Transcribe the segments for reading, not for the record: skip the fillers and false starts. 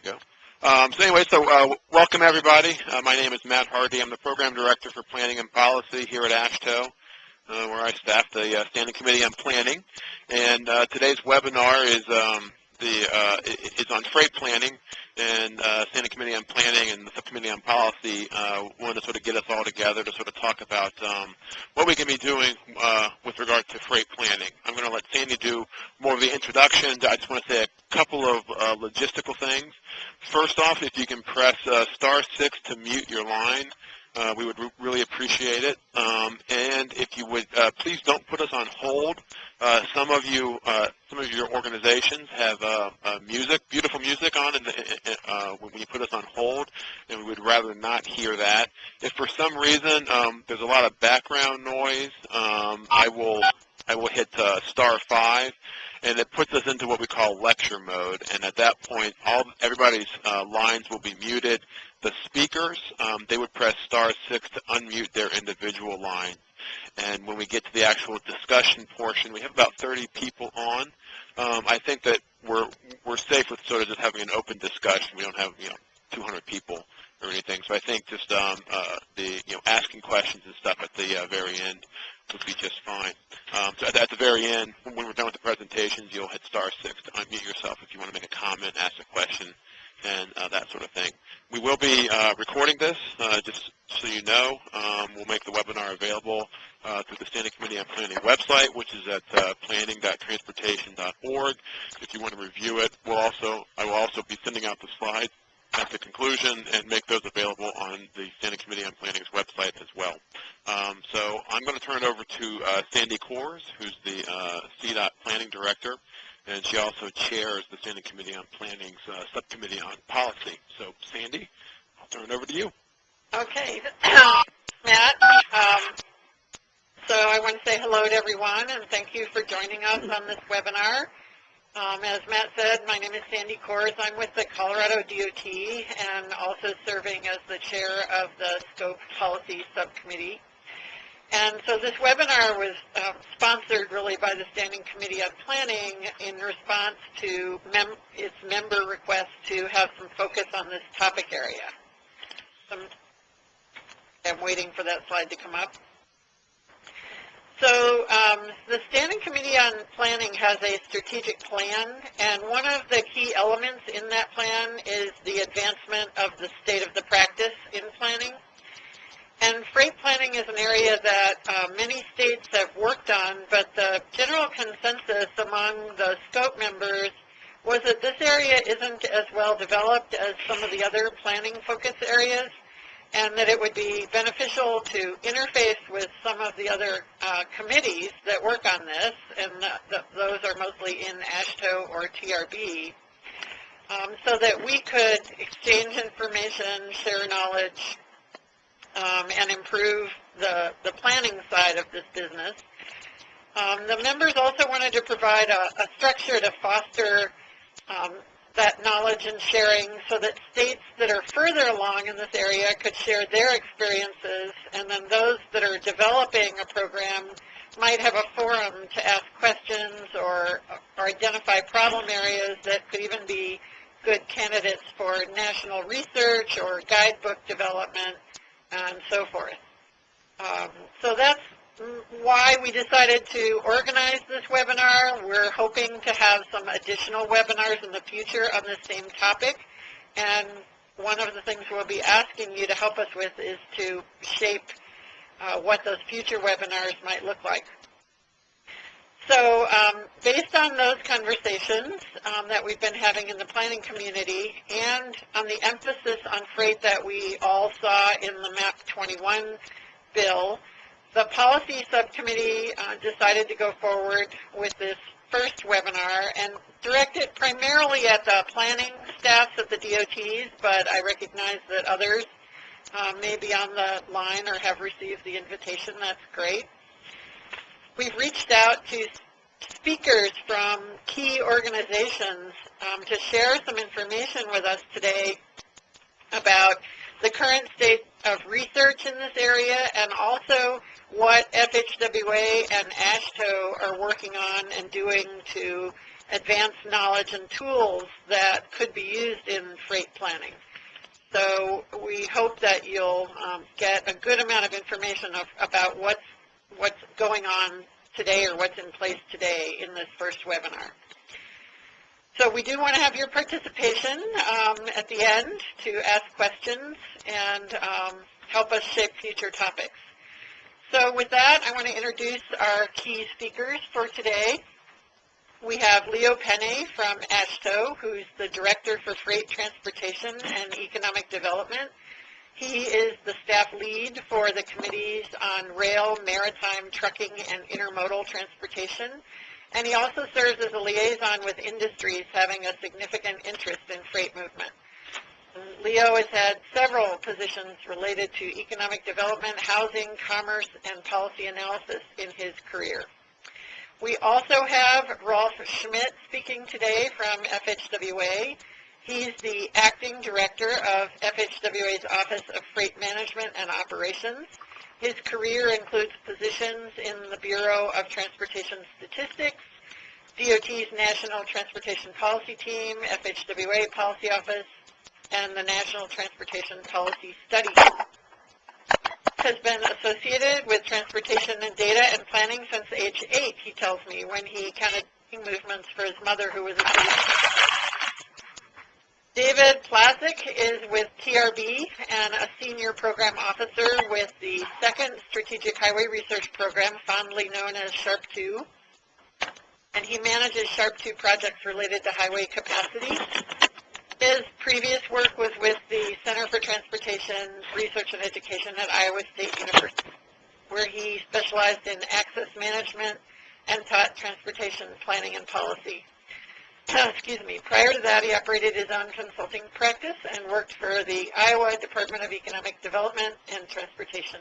we go. Welcome everybody. My name is Matt Hardy. I'm the Program Director for Planning and Policy here at AASHTO, where I staff the Standing Committee on Planning. And today's webinar is on freight planning, and Standing Committee on Planning and the Subcommittee on Policy wanted to sort of get us all together to sort of talk about what we can be doing with regard to freight planning. I'm going to let Sandi do more of the introduction. I just want to say a couple of logistical things. First off, if you can press *6 to mute your line, we would really appreciate it. And if you would, please don't put us on hold. Some of your organizations have beautiful music on when you put us on hold, and we would rather not hear that. If for some reason there's a lot of background noise, I will hit *5, and it puts us into what we call lecture mode. And at that point, everybody's lines will be muted. The speakers, they would press *6 to unmute their individual lines. And when we get to the actual discussion portion, we have about 30 people on. I think that we're safe with sort of just having an open discussion. We don't have 200 people or anything. So I think just asking questions and stuff at the very end would be just fine. So at the very end, when we're done with the presentations, you'll hit *6 to unmute yourself if you want to make a comment, ask a question, and that sort of thing. We will be recording this, just so you know. We'll make the webinar available through the Standing Committee on Planning website, which is at planning.transportation.org. If you want to review it, I will also be sending out the slides at the conclusion and make those available on the Standing Committee on Planning's website as well. So I'm going to turn it over to Sandi Kohrs, who's the CDOT Planning Director, and she also chairs the Standing Committee on Planning's Subcommittee on Policy. So, Sandi, I'll turn it over to you. Okay, Matt. So I want to say hello to everyone, and thank you for joining us on this webinar. As Matt said, my name is Sandi Kohrs. I'm with the Colorado DOT and also serving as the chair of the Scope Policy Subcommittee. And so this webinar was sponsored really by the Standing Committee on Planning in response to its member request to have some focus on this topic area. I'm waiting for that slide to come up. So the Standing Committee on Planning has a strategic plan, and one of the key elements in that plan is the advancement of the state of the practice in planning. And freight planning is an area that many states have worked on, but the general consensus among the scope members was that this area isn't as well developed as some of the other planning focus areas, and that it would be beneficial to interface with some of the other committees that work on this, and those are mostly in AASHTO or TRB, so that we could exchange information, share knowledge, and improve the planning side of this business. The members also wanted to provide a structure to foster that knowledge and sharing so that states that are further along in this area could share their experiences, and then those that are developing a program might have a forum to ask questions or identify problem areas that could even be good candidates for national research or guidebook development and so forth. So that's why we decided to organize this webinar. We're hoping to have some additional webinars in the future on the same topic, and one of the things we'll be asking you to help us with is to shape what those future webinars might look like. So based on those conversations that we've been having in the planning community and on the emphasis on freight that we all saw in the MAP 21 bill, the policy subcommittee decided to go forward with this first webinar and direct it primarily at the planning staffs at the DOTs, but I recognize that others may be on the line or have received the invitation. That's great. We've reached out to speakers from key organizations to share some information with us today about the current state of research in this area and also what FHWA and AASHTO are working on and doing to advanced knowledge and tools that could be used in freight planning. So we hope that you'll get a good amount of information about what's going on today or what's in place today in this first webinar. So we do want to have your participation at the end to ask questions and help us shape future topics. So with that, I want to introduce our key speakers for today. We have Leo Penne from AASHTO, who's the Director for Freight Transportation and Economic Development. He is the staff lead for the committees on rail, maritime, trucking, and intermodal transportation. And he also serves as a liaison with industries having a significant interest in freight movement. Leo has had several positions related to economic development, housing, commerce, and policy analysis in his career. We also have Rolf Schmidt speaking today from FHWA. He's the acting director of FHWA's Office of Freight Management and Operations. His career includes positions in the Bureau of Transportation Statistics, DOT's National Transportation Policy Team, FHWA Policy Office, and the National Transportation Policy Study. Has been associated with transportation and data and planning since age 8, he tells me, when he counted movements for his mother, who was a police. David Plazak is with TRB and a senior program officer with the 2nd Strategic Highway Research Program, fondly known as SHARP-2. And he manages SHARP-2 projects related to highway capacity. His previous work was with the Center for Transportation Research and Education at Iowa State University, where he specialized in access management and taught transportation planning and policy. Prior to that, he operated his own consulting practice and worked for the Iowa Department of Economic Development and Transportation.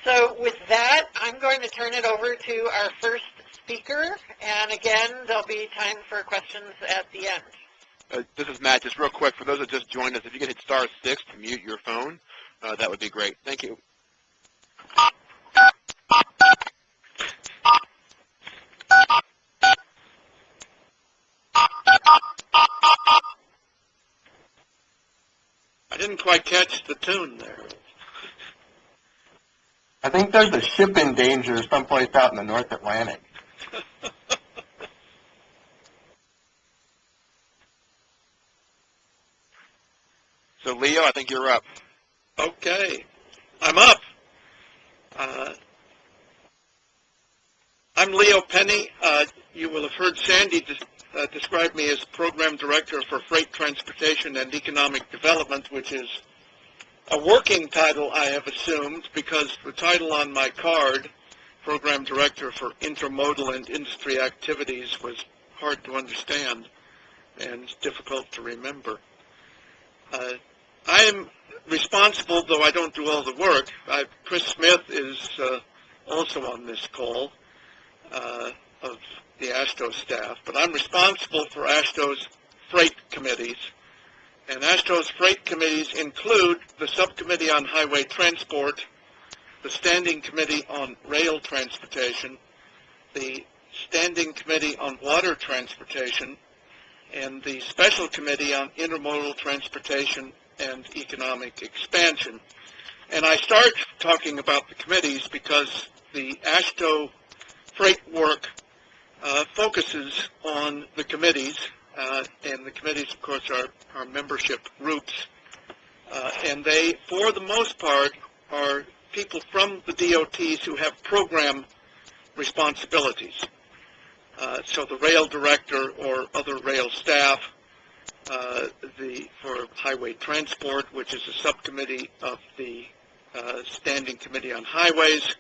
So with that, I'm going to turn it over to our first speaker, and again, there'll be time for questions at the end. This is Matt. Just real quick, for those that just joined us, if you could hit *6 to mute your phone, that would be great. Thank you. I didn't quite catch the tune there. I think there's a ship in danger someplace out in the North Atlantic. So, Leo, I think you're up. Okay, I'm up. I'm Leo Penne. You will have heard Sandi describe me as Program Director for Freight Transportation and Economic Development, which is a working title I have assumed because the title on my card, Program Director for Intermodal and Industry Activities, was hard to understand and difficult to remember. I am responsible, though I don't do all the work. Chris Smith is also on this call of the AASHTO staff, but I'm responsible for AASHTO's freight committees. And AASHTO's freight committees include the Subcommittee on Highway Transport, the Standing Committee on Rail Transportation, the Standing Committee on Water Transportation, and the Special Committee on Intermodal Transportation and Economic Expansion. And I start talking about the committees because the AASHTO freight work focuses on the committees, and the committees, of course, are membership groups. And they, for the most part, are people from the DOTs who have program responsibilities. So the rail director or other rail staff, for highway transport, which is a subcommittee of the Standing Committee on Highways,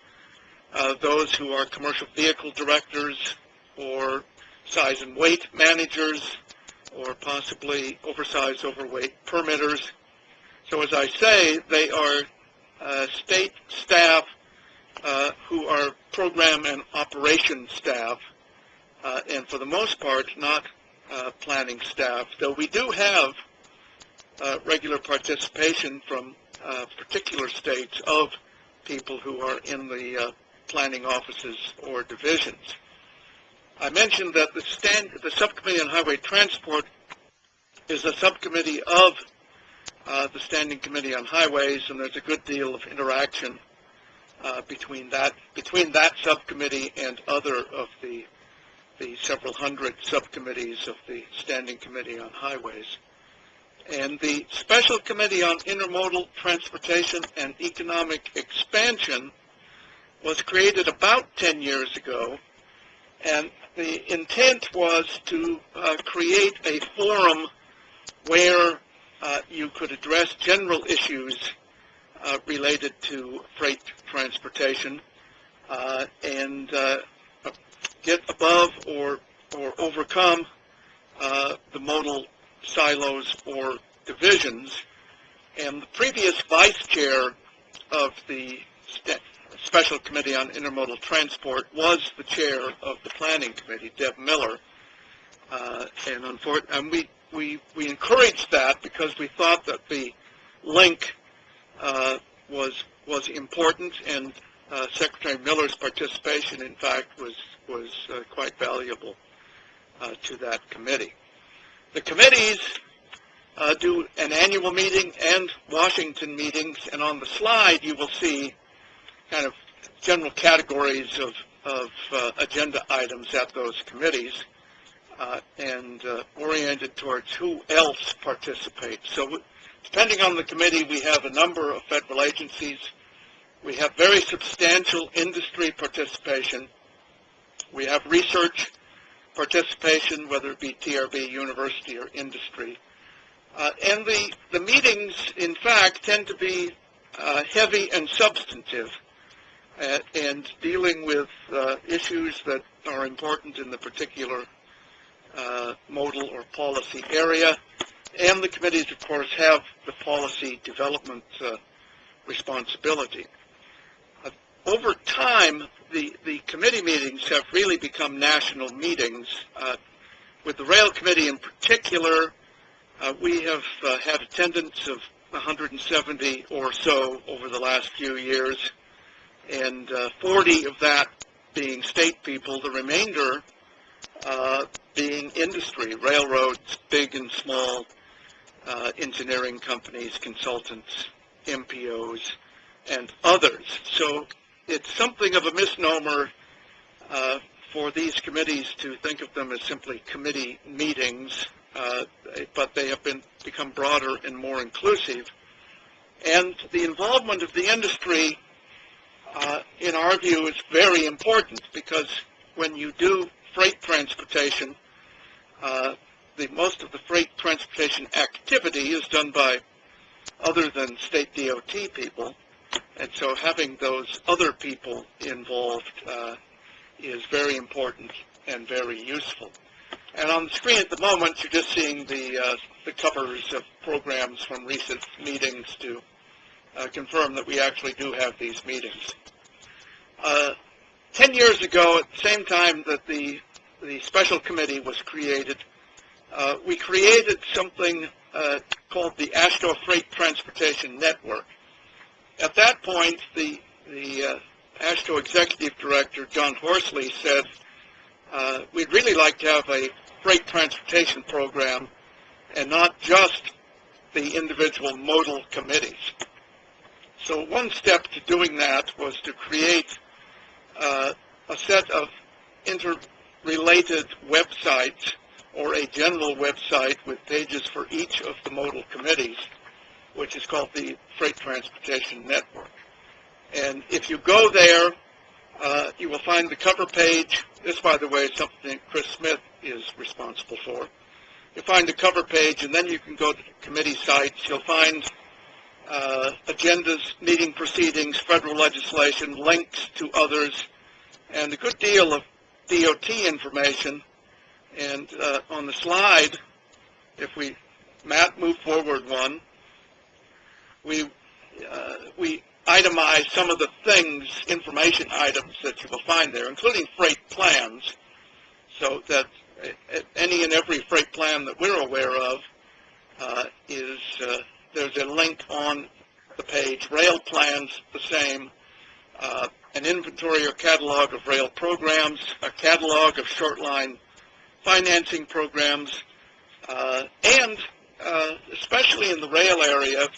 those who are commercial vehicle directors or size and weight managers or possibly oversized, overweight permitters. So as I say, they are state staff who are program and operation staff, and for the most part, not planning staff, though we do have regular participation from particular states of people who are in the planning offices or divisions. I mentioned that the Subcommittee on Highway Transport is a subcommittee of the Standing Committee on Highways, and there's a good deal of interaction between that subcommittee and other of the several hundred subcommittees of the Standing Committee on Highways. And the Special Committee on Intermodal Transportation and Economic Expansion was created about 10 years ago, and the intent was to create a forum where you could address general issues related to freight transportation and get above or overcome the modal silos or divisions. And the previous vice chair of the Special Committee on Intermodal Transport was the chair of the Planning Committee, Deb Miller. And we encouraged that because we thought that the link was important, and Secretary Miller's participation, in fact, was quite valuable to that committee. The committees do an annual meeting and Washington meetings, and on the slide you will see kind of general categories of agenda items at those committees and oriented towards who else participates. So depending on the committee, we have a number of federal agencies. We have very substantial industry participation. We have research participation, whether it be TRB, university, or industry. And the meetings, in fact, tend to be heavy and substantive and dealing with issues that are important in the particular modal or policy area. And the committees, of course, have the policy development responsibility. Over time, the committee meetings have really become national meetings. With the Rail Committee in particular, we have had attendance of 170 or so over the last few years, and 40 of that being state people, the remainder being industry, railroads, big and small, engineering companies, consultants, MPOs, and others. So it's something of a misnomer for these committees to think of them as simply committee meetings, but they have become broader and more inclusive. And the involvement of the industry, in our view, is very important, because when you do freight transportation, most of the freight transportation activity is done by other than state DOT people, and so having those other people involved is very important and very useful. And on the screen at the moment, you're just seeing the covers of programs from recent meetings to confirm that we actually do have these meetings. 10 years ago, at the same time that the special committee was created, we created something called the AASHTO Freight Transportation Network. At that point, the AASHTO Executive Director, John Horsley, said, we'd really like to have a freight transportation program and not just the individual modal committees. So one step to doing that was to create a set of interrelated websites, or a general website with pages for each of the modal committees, which is called the Freight Transportation Network. And if you go there, you will find the cover page. This, by the way, is something Chris Schmidt is responsible for. You'll find the cover page, and then you can go to the committee sites. You'll find agendas, meeting proceedings, federal legislation, links to others, and a good deal of DOT information. And on the slide, if Matt, move forward one, we itemize some of the things, information items that you will find there, including freight plans, so that any and every freight plan that we're aware of there's a link on the page. Rail plans, the same, an inventory or catalog of rail programs, a catalog of short-line financing programs, and especially in the rail area,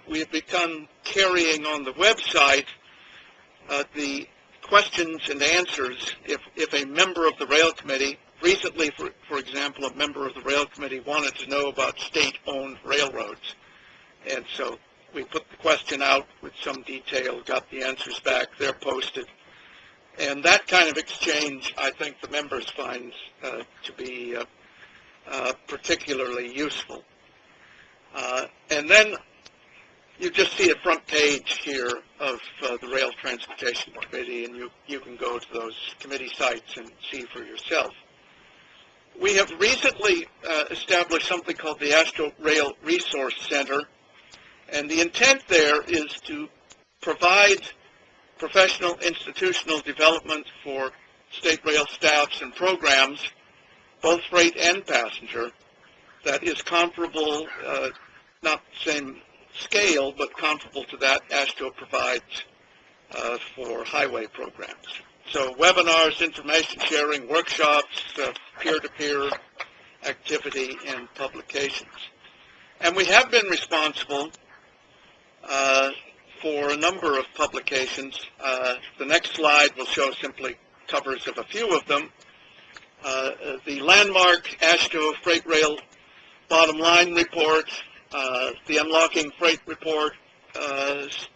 we have begun carrying on the website the questions and answers if a member of the rail committee, recently, for example, a member of the rail committee wanted to know about state-owned railroads. And so we put the question out with some detail, got the answers back, they're posted. And that kind of exchange, I think the members find to be particularly useful. And then you just see a front page here of the Rail Transportation Committee, and you can go to those committee sites and see for yourself. We have recently established something called the AASHTO Rail Resource Center, and the intent there is to provide professional institutional development for state rail staffs and programs, both freight and passenger, that is comparable, not the same scale, but comparable to that AASHTO provides for highway programs. So webinars, information sharing, workshops, peer-to-peer activity, and publications. And we have been responsible for a number of publications. The next slide will show simply covers of a few of them. The landmark AASHTO Freight Rail Bottom Line Report, the Unlocking Freight Report, there's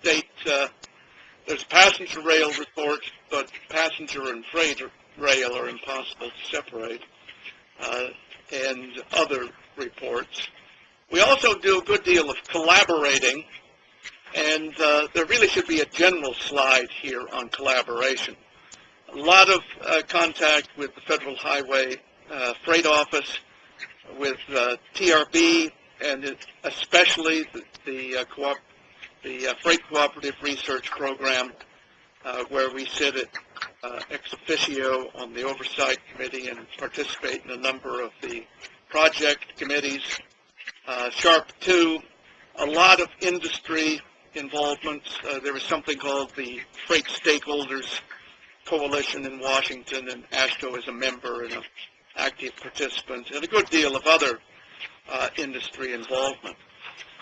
a passenger rail report, but passenger and freight rail are impossible to separate, and other reports. We also do a good deal of collaborating, and there really should be a general slide here on collaboration. A lot of contact with the Federal Highway Freight Office, with TRB, and especially the Freight Cooperative Research Program, where we sit at ex officio on the Oversight Committee and participate in a number of the project committees. SHARP 2, a lot of industry involvement. There is something called the Freight Stakeholders Coalition in Washington, and AASHTO is a member and an active participant, and a good deal of other industry involvement.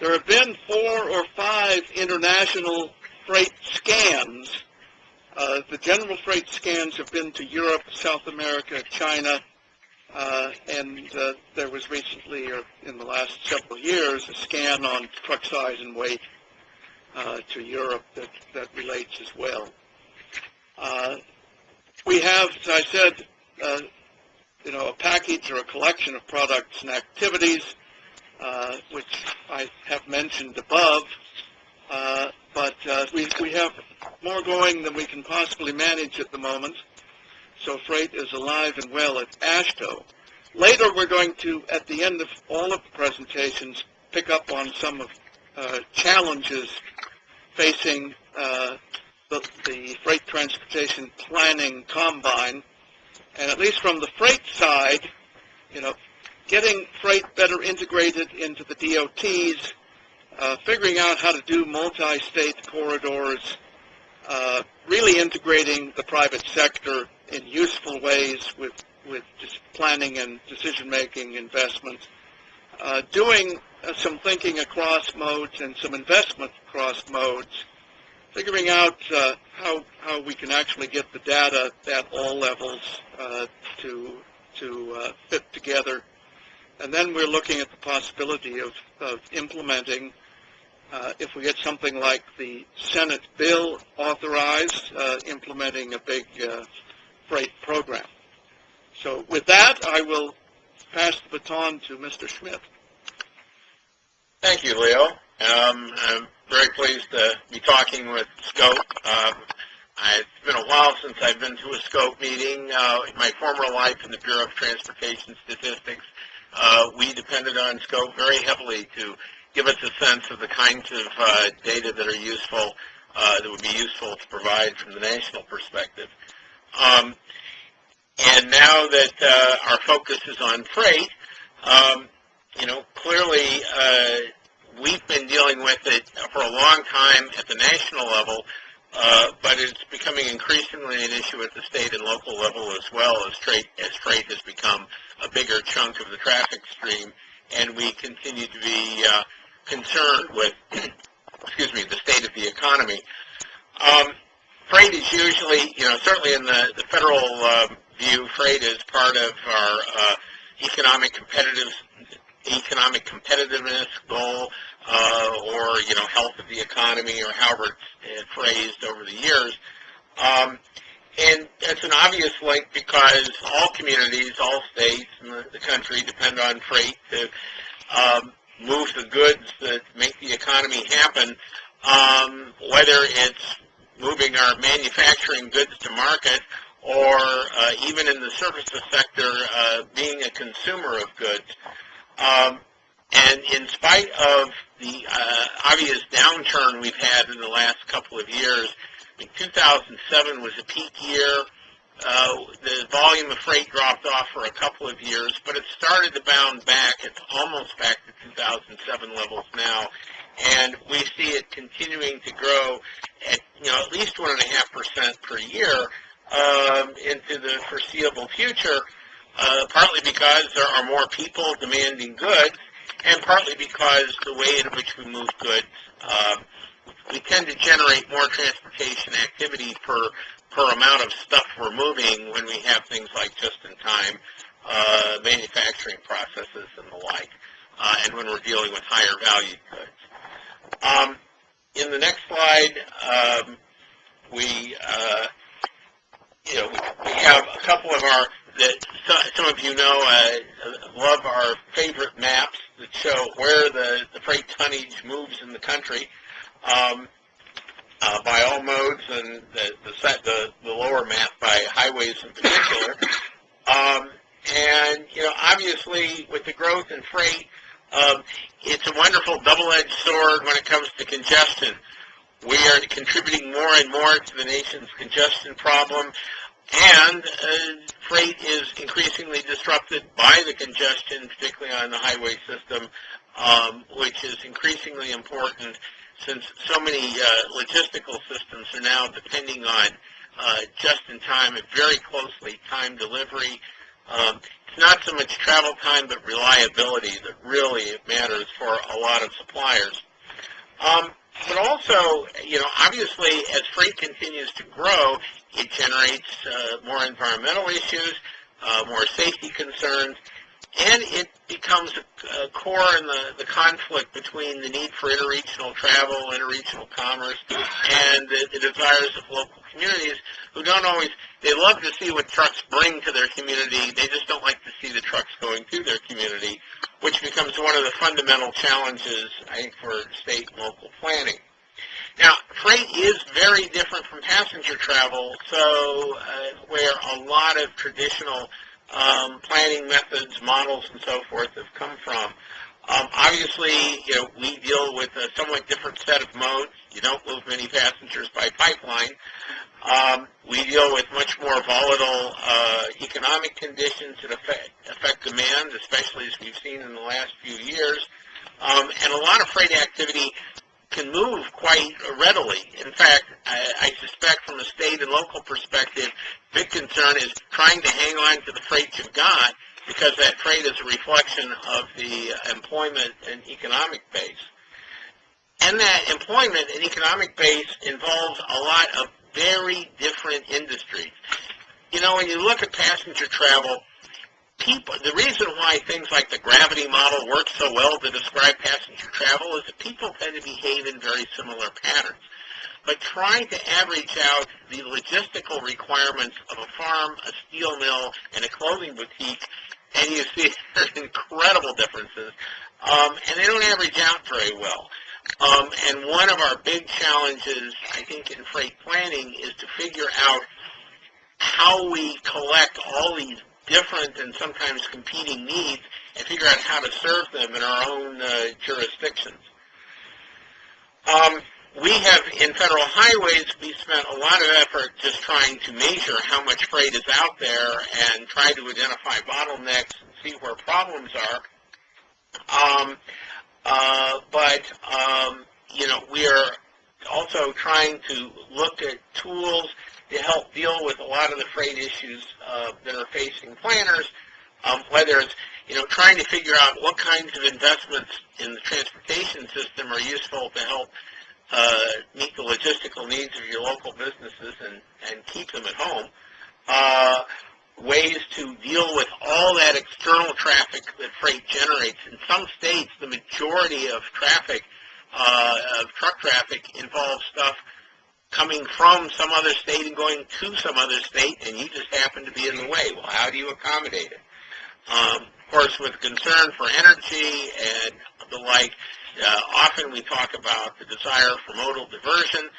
There have been 4 or 5 international freight scans. The general freight scans have been to Europe, South America, China, and there was recently, or in the last several years, a scan on truck size and weight to Europe that relates as well. We have, as I said, a package or a collection of products and activities, which I have mentioned above, but we have more going than we can possibly manage at the moment. So freight is alive and well at AASHTO. Later we're going to, at the end of all of the presentations, pick up on some of challenges facing the Freight Transportation Planning Combine. And at least from the freight side, getting freight better integrated into the DOTs, figuring out how to do multi-state corridors, really integrating the private sector in useful ways with just planning and decision-making investment, doing some thinking across modes and some investment across modes, figuring out how we can actually get the data at all levels to fit together. And then we're looking at the possibility of implementing, if we get something like the Senate bill authorized, implementing a big freight program. So with that, I will pass the baton to Mr. Schmidt. Thank you, Leo. I'm very pleased to be talking with SCOPE. It's been a while since I've been to a SCOPE meeting. In my former life in the Bureau of Transportation Statistics, we depended on SCOPE very heavily to give us a sense of the kinds of data that are useful, that would be useful to provide from the national perspective. And now that our focus is on freight, clearly we've been dealing with it for a long time at the national level, but it's becoming increasingly an issue at the state and local level as well, as freight has become a bigger chunk of the traffic stream, and we continue to be concerned with, excuse me, the state of the economy. Freight is usually, certainly in the federal view, freight is part of our economic competitiveness goal, or health of the economy, or however it's phrased over the years. And it's an obvious link because all communities, all states in the country depend on freight to move the goods that make the economy happen, whether it's moving our manufacturing goods to market, or even in the services sector, being a consumer of goods. And in spite of the obvious downturn we've had in the last couple of years, I mean, 2007 was a peak year. The volume of freight dropped off for a couple of years, but it started to bounce back. It's almost back to 2007 levels now, and we see it continuing to grow at at least 1.5% per year into the foreseeable future, partly because there are more people demanding goods, and partly because the way in which we move goods, we tend to generate more transportation activity per amount of stuff we're moving when we have things like just-in-time manufacturing processes and the like, and when we're dealing with higher valued goods. In the next slide, we have a couple of our, some of you know, love our favorite maps that show where the freight tonnage moves in the country, by all modes, and the lower map by highways in particular. And obviously with the growth in freight, it's a wonderful double-edged sword when it comes to congestion. We are contributing more and more to the nation's congestion problem, and freight is increasingly disrupted by the congestion, particularly on the highway system, which is increasingly important since so many logistical systems are now depending on just-in-time and very closely timed delivery. It's not so much travel time, but reliability that really matters for a lot of suppliers. But also, obviously, as freight continues to grow, it generates more environmental issues, more safety concerns, and it becomes a core in the conflict between the need for interregional travel, interregional commerce, and the desires of local communities who don't always, they love to see what trucks bring to their community, they just don't like to see the trucks going through their community, which becomes one of the fundamental challenges, I think, for state and local planning. Now, freight is very different from passenger travel, so where a lot of traditional planning methods, models, and so forth have come from. Obviously, we deal with a somewhat different set of modes. You don't move many passengers by pipeline. We deal with much more volatile economic conditions that affect demand, especially as we've seen in the last few years. And a lot of freight activity can move quite readily. In fact, I suspect from a state and local perspective, big concern is trying to hang on to the freight you've got, because that freight is a reflection of the employment and economic base. And that employment and economic base involves a lot of very different industries. When you look at passenger travel, the reason why things like the gravity model works so well to describe passenger travel is that people tend to behave in very similar patterns. But trying to average out the logistical requirements of a farm, a steel mill, and a clothing boutique, and you see there's incredible differences, and they don't average out very well. And one of our big challenges, I think, in freight planning is to figure out how we collect all these different and sometimes competing needs and figure out how to serve them in our own jurisdictions. We have, in federal highways, we spent a lot of effort just trying to measure how much freight is out there and try to identify bottlenecks and see where problems are. But we are also trying to look at tools to help deal with a lot of the freight issues that are facing planners, whether it's trying to figure out what kinds of investments in the transportation system are useful to help meet the logistical needs of your local businesses and keep them at home. Ways to deal with all that external traffic that freight generates. In some states, the majority of traffic, of truck traffic, involves stuff coming from some other state and going to some other state, and you just happen to be in the way. Well, how do you accommodate it? Of course, with concern for energy and the like, often we talk about the desire for modal diversion,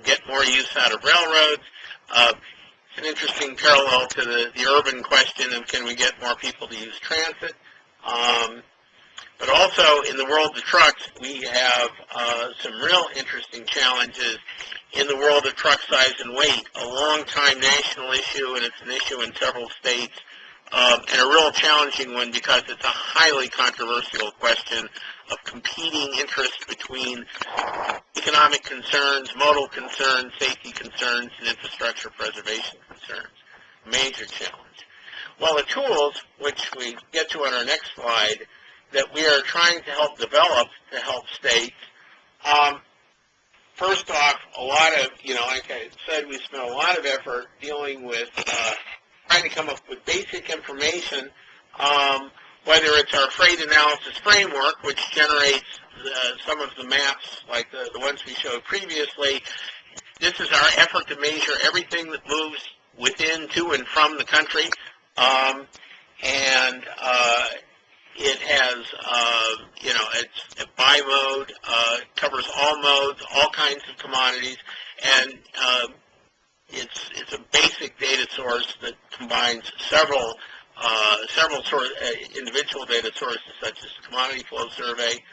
get more use out of railroads. It's an interesting parallel to the urban question of can we get more people to use transit. But also in the world of trucks, we have some real interesting challenges in the world of truck size and weight, a long-time national issue, and it's an issue in several states, and a real challenging one because it's a highly controversial question of competing interests between economic concerns, modal concerns, safety concerns, and infrastructure preservation concerns. Major challenge. Well, the tools, which we get to on our next slide, that we are trying to help develop to help states, first off, a lot of, like I said, we spent a lot of effort dealing with trying to come up with basic information, whether it's our freight analysis framework, which generates some of the maps like the ones we showed previously. This is our effort to measure everything that moves within, to, and from the country. And it has, it's a bi-mode, covers all modes, all kinds of commodities, and it's a basic data source that combines several individual data sources, such as the Commodity Flow Survey.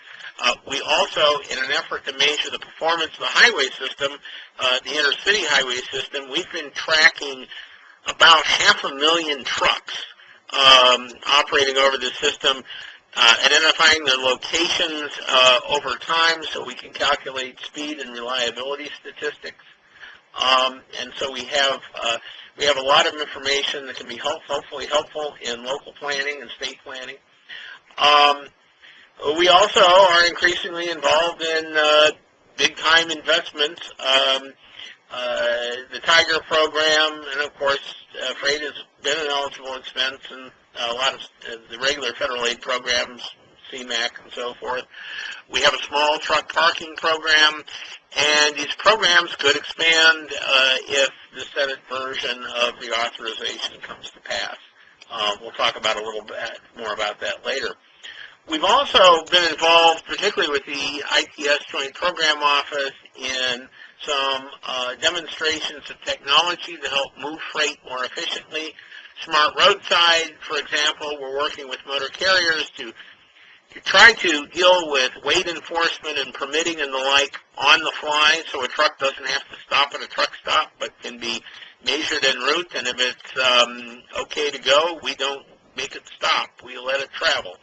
We also, in an effort to measure the performance of the highway system, the intercity highway system, we've been tracking about 500,000 trucks operating over the system, identifying their locations over time so we can calculate speed and reliability statistics. And so we have a lot of information that can be hopefully helpful in local planning and state planning. We also are increasingly involved in big-time investments. The Tiger program, and of course, freight has been an eligible expense, and a lot of the regular federal aid programs, CMAQ and so forth. We have a small truck parking program, and these programs could expand if the Senate version of the authorization comes to pass. We'll talk about a little bit more about that later. We've also been involved, particularly with the ITS Joint Program Office, in some demonstrations of technology to help move freight more efficiently. Smart roadside, for example, we're working with motor carriers to try to deal with weight enforcement and permitting and the like on the fly, so a truck doesn't have to stop at a truck stop, but can be measured en route, and if it's okay to go, we don't make it stop. We let it travel.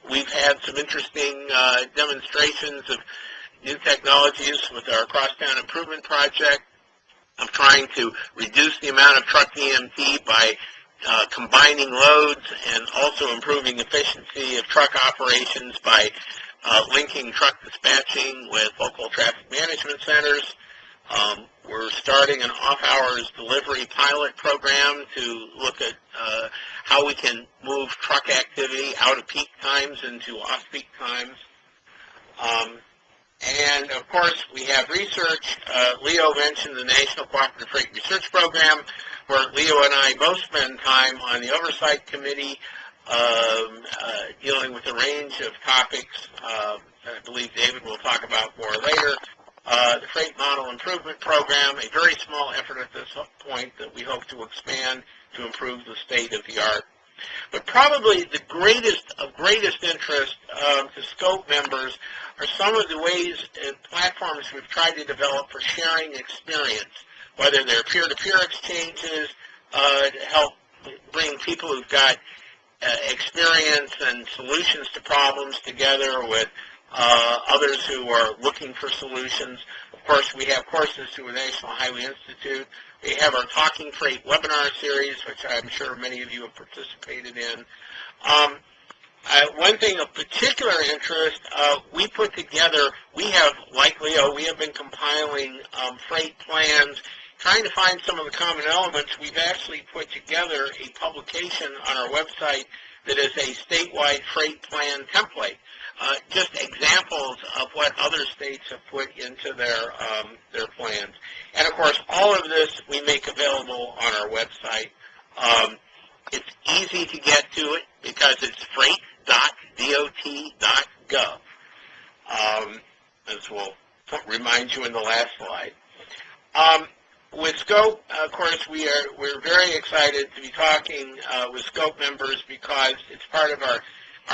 We've had some interesting demonstrations of new technologies with our Crosstown Improvement Project of trying to reduce the amount of truck EMT by combining loads and also improving efficiency of truck operations by linking truck dispatching with local traffic management centers. We're starting an off-hours delivery pilot program to look at how we can move truck activity out of peak times into off-peak times. And, of course, we have research. Leo mentioned the National Cooperative Freight Research Program, where Leo and I both spend time on the Oversight Committee dealing with a range of topics. I believe David will talk about more later. The Freight Model Improvement Program, a very small effort at this point that we hope to expand to improve the state of the art. But probably the greatest interest to SCOPE members are some of the ways and platforms we've tried to develop for sharing experience, whether they're peer-to-peer exchanges to help bring people who've got experience and solutions to problems together with others who are looking for solutions. Of course, we have courses through the National Highway Institute. We have our Talking Freight webinar series, which I'm sure many of you have participated in. One thing of particular interest, we put together, we have, like Leo, we have been compiling freight plans, trying to find some of the common elements. We've actually put together a publication on our website that is a statewide freight plan template. Just examples of what other states have put into their plans. And of course, all of this we make available on our website. It's easy to get to it because it's freight.dot.gov. As we'll remind you in the last slide. With Scope, of course, we're very excited to be talking with Scope members because it's part of our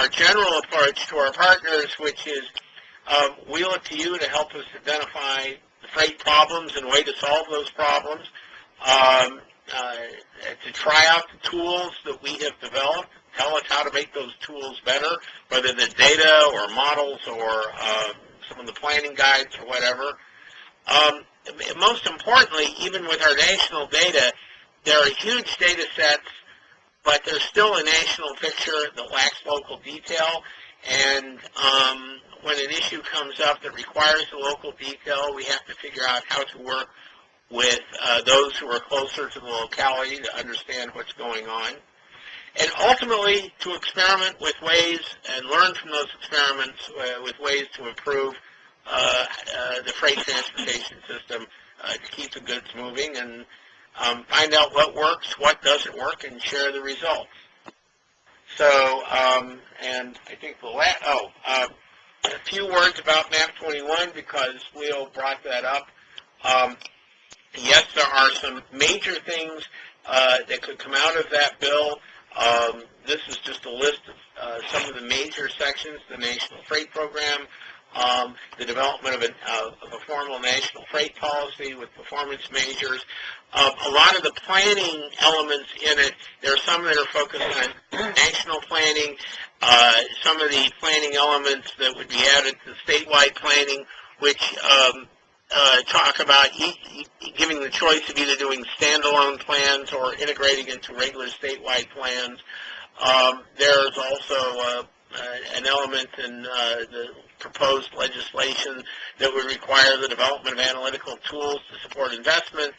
general approach to our partners, which is we look to you to help us identify the freight problems and a way to solve those problems, to try out the tools that we have developed, tell us how to make those tools better, whether the data or models or some of the planning guides or whatever. Most importantly, even with our national data, there are huge data sets, but there's still a national picture that lacks local detail. And when an issue comes up that requires the local detail, we have to figure out how to work with those who are closer to the locality to understand what's going on. And ultimately, to experiment with ways and learn from those experiments with ways to improve the freight transportation system to keep the goods moving and find out what works, what doesn't work, and share the results. So, and I think the last, a few words about Map 21 because Leo brought that up. Yes, there are some major things that could come out of that bill. This is just a list of some of the major sections, the National Freight Program, the development of a formal national freight policy with performance measures. A lot of the planning elements in it, there are some that are focused on national planning, some of the planning elements that would be added to statewide planning, which talk about giving the choice of either doing standalone plans or integrating into regular statewide plans. There's also an element in the proposed legislation that would require the development of analytical tools to support investment.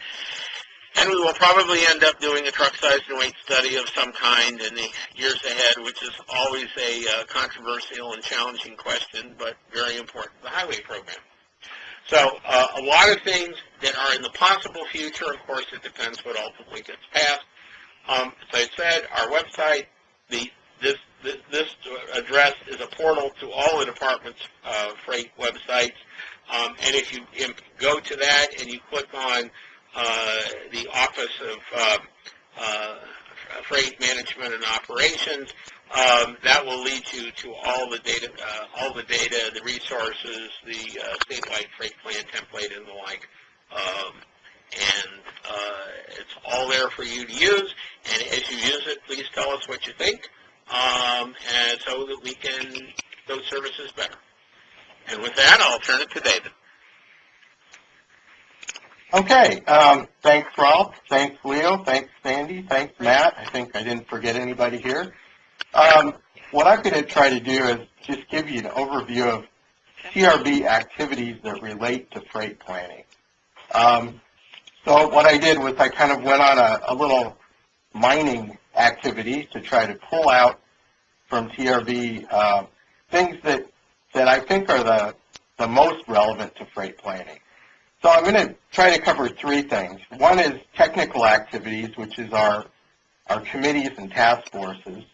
And we will probably end up doing a truck size and weight study of some kind in the years ahead, which is always a controversial and challenging question, but very important to the highway program. So a lot of things that are in the possible future. Of course, it depends what ultimately gets passed. As I said, our website, this address is a portal to all the department's freight websites. And if you go to that and you click on the Office of Freight Management and Operations, that will lead you to all the data, the resources, the statewide freight plan template, and the like. And it's all there for you to use. And as you use it, please tell us what you think, and so that we can make those services better. And with that, I'll turn it to David. Okay. Thanks, Rolf. Thanks, Leo. Thanks, Sandy. Thanks, Matt. I think I didn't forget anybody here. What I'm going to try to do is just give you an overview of TRB activities that relate to freight planning. So what I did was I kind of went on a little mining activity to try to pull out from TRB things that I think are the most relevant to freight planning. So I'm going to try to cover three things. One is technical activities, which is our committees and task forces.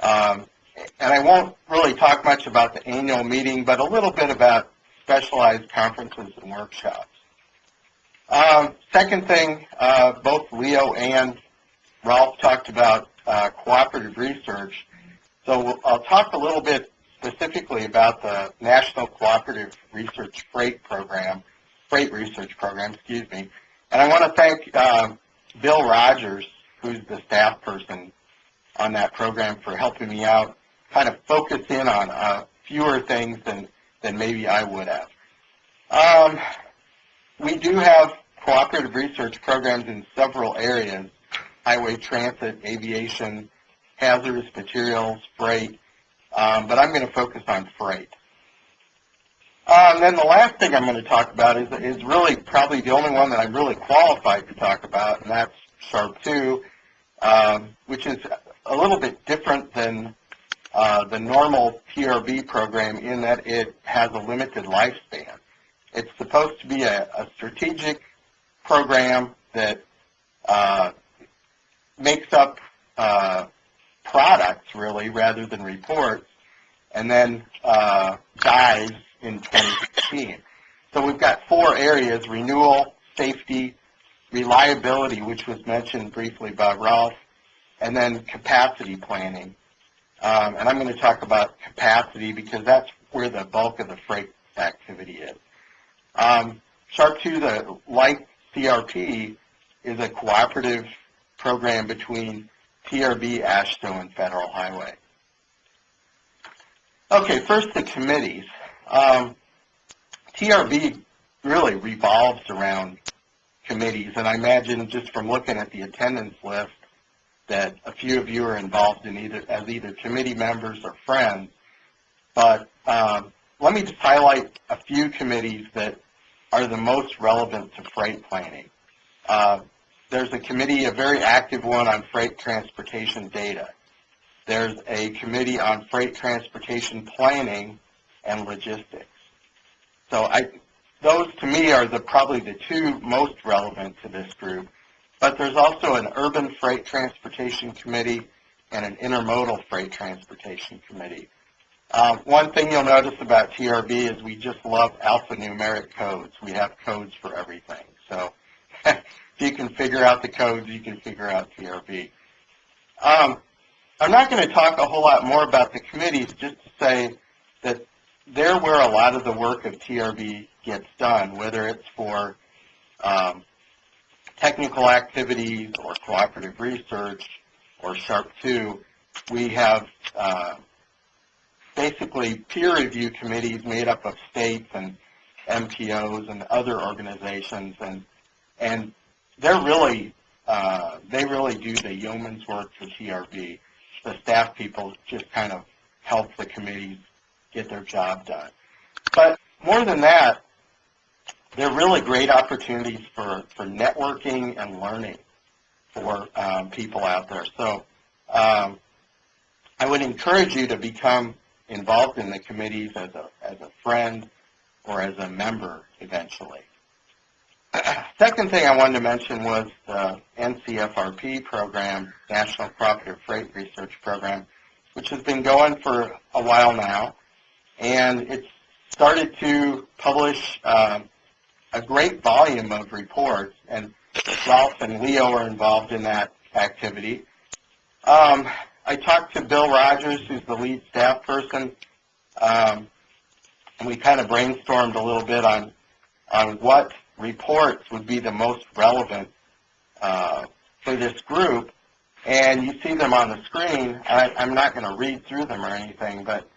And I won't really talk much about the annual meeting, but a little bit about specialized conferences and workshops. Second thing, both Leo and Rolf talked about cooperative research. So I'll talk a little bit specifically about the National Cooperative Research Freight Research Program, And I want to thank Bill Rogers, who's the staff person on that program, for helping me out, kind of focus in on fewer things than maybe I would have. We do have cooperative research programs in several areas: highway transit, aviation, hazardous materials, freight, but I'm going to focus on freight. And then the last thing I'm going to talk about is really probably the only one that I'm really qualified to talk about, and that's SHARP-2, which is a little bit different than the normal TRB program in that it has a limited lifespan. It's supposed to be a strategic program that makes up products, really, rather than reports, and then dies in 2016. So we've got 4 areas: renewal, safety, reliability, which was mentioned briefly by Rolf, and then capacity planning. And I'm going to talk about capacity because that's where the bulk of the freight activity is. SHARP-2, like CRP, is a cooperative program between TRB, AASHTO, and Federal Highway. Okay, first the committees. TRB really revolves around committees, and I imagine just from looking at the attendance list that a few of you are involved in as either committee members or friends. But let me just highlight a few committees that are the most relevant to freight planning. There's a committee, a very active one, on freight transportation data. There's a committee on freight transportation planning and logistics. So those to me are probably the 2 most relevant to this group. But there's also an urban freight transportation committee and an intermodal freight transportation committee. One thing you'll notice about TRB is we just love alphanumeric codes. We have codes for everything. So if you can figure out the codes, you can figure out TRB. I'm not going to talk a whole lot more about the committees, just to say that they're where a lot of the work of TRB gets done, whether it's for technical activities or cooperative research or SHARP-2. We have basically peer review committees made up of states and MPOs and other organizations, and they're really they really do the yeoman's work for TRB. The staff people just kind of help the committees get their job done. But more than that, they're really great opportunities for networking and learning for people out there. So I would encourage you to become involved in the committees as a friend or as a member eventually. Second thing I wanted to mention was the NCFRP program, National Cooperative Freight Research Program, which has been going for a while now. And it's started to publish a great volume of reports, and Rolf and Leo are involved in that activity. I talked to Bill Rogers, who's the lead staff person, and we kind of brainstormed a little bit on what reports would be the most relevant for this group. And you see them on the screen. I'm not going to read through them or anything, but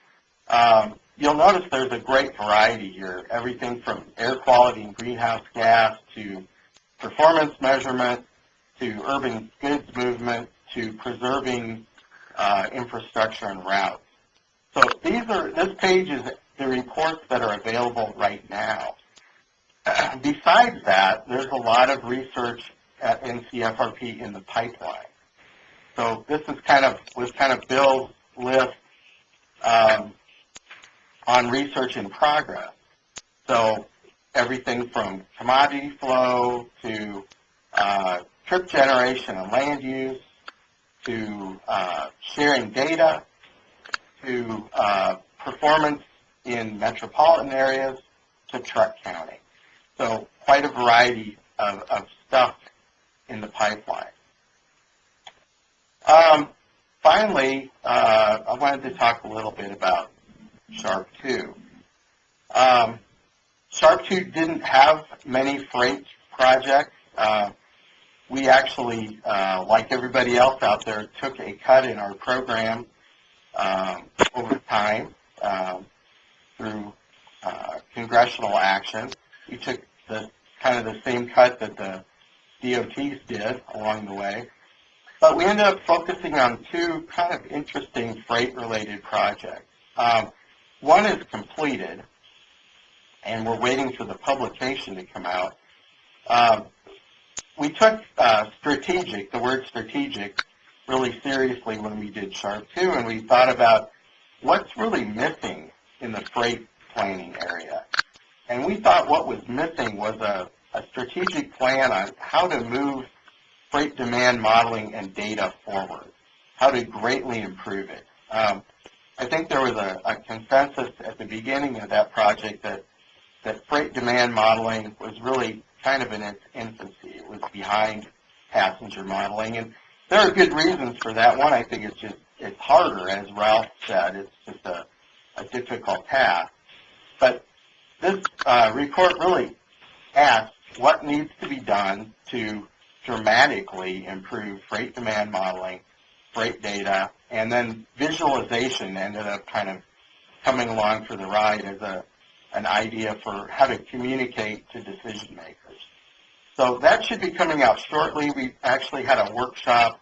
you'll notice there's a great variety here, everything from air quality and greenhouse gas to performance measurement to urban goods movement to preserving infrastructure and routes. So this page is the reports that are available right now. Besides that, there's a lot of research at NCFRP in the pipeline. So this is was kind of Bill's list on research in progress. So everything from commodity flow to trip generation and land use to sharing data to performance in metropolitan areas to truck counting. So quite a variety of stuff in the pipeline. Finally, I wanted to talk a little bit about SHARP-2. SHARP-2 didn't have many freight projects. We actually, like everybody else out there, took a cut in our program over time through congressional action. We took the kind of the same cut that the DOTs did along the way. But we ended up focusing on two kind of interesting freight-related projects. One is completed, and we're waiting for the publication to come out. We took the word strategic, really seriously when we did SHARP 2, and we thought about what's really missing in the freight planning area. And we thought what was missing was a strategic plan on how to move freight demand modeling and data forward, how to greatly improve it. I think there was a consensus at the beginning of that project that freight demand modeling was really kind of in its infancy. It was behind passenger modeling, and there are good reasons for that. One, I think it's harder, as Rolf said. It's just a difficult task. But this report really asks what needs to be done to dramatically improve freight demand modeling, freight data, and then visualization ended up kind of coming along for the ride as an idea for how to communicate to decision makers. So that should be coming out shortly. We actually had a workshop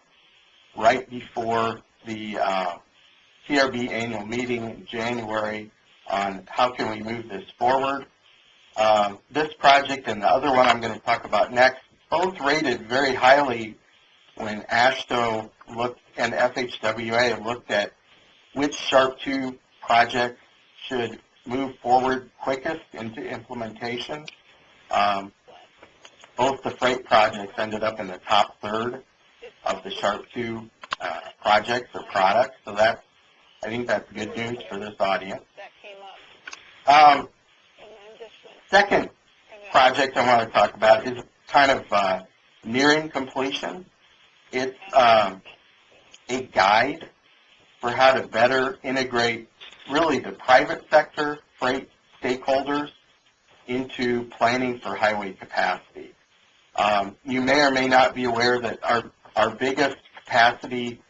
right before the TRB annual meeting in January on how can we move this forward. This project and the other one I'm going to talk about next, both rated very highly when AASHTO looked and FHWA looked at which SHARP 2 projects should move forward quickest into implementation. Both the freight projects ended up in the top third of the SHARP 2 projects or products, so I think that's good news for this audience. Second project I want to talk about is kind of nearing completion. It's a guide for how to better integrate really the private sector freight stakeholders into planning for highway capacity. You may or may not be aware that our biggest capacity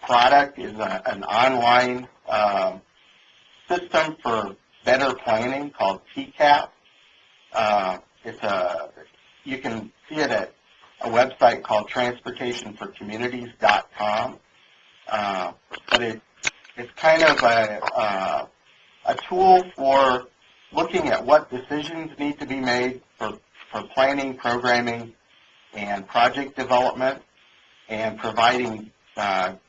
product is an online system for better planning called TCAP. You can see it at a website called transportationforcommunities.com. But it's kind of a tool for looking at what decisions need to be made for planning, programming, and project development, and providing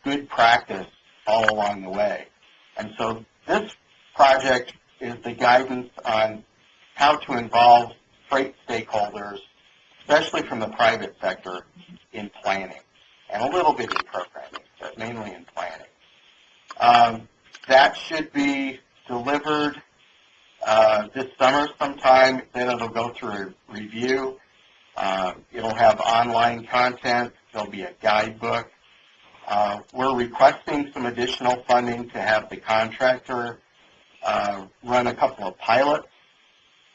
good practice all along the way. And so this project is the guidance on how to involve freight stakeholders, especially from the private sector, in planning, and a little bit in programming, but mainly in planning. That should be delivered this summer sometime. Then it'll go through a review. It'll have online content. There'll be a guidebook. We're requesting some additional funding to have the contractor run a couple of pilots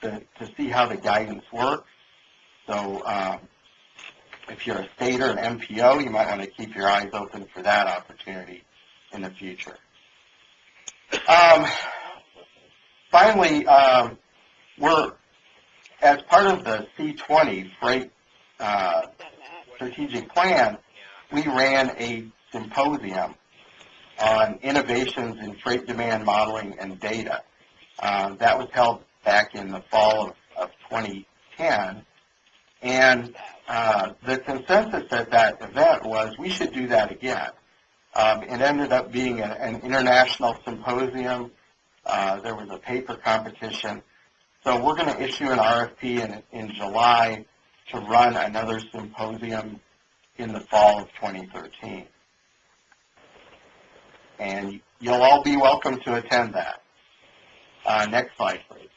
to see how the guidance works. So if you're a state or an MPO, you might want to keep your eyes open for that opportunity in the future. Finally, we're, as part of the C20 freight strategic plan, we ran a symposium on innovations in freight demand modeling and data. That was held back in the fall of 2010. And the consensus at that event was we should do that again. It ended up being an international symposium. There was a paper competition. So we're going to issue an RFP in July to run another symposium in the fall of 2013. And you'll all be welcome to attend that. Next slide, please.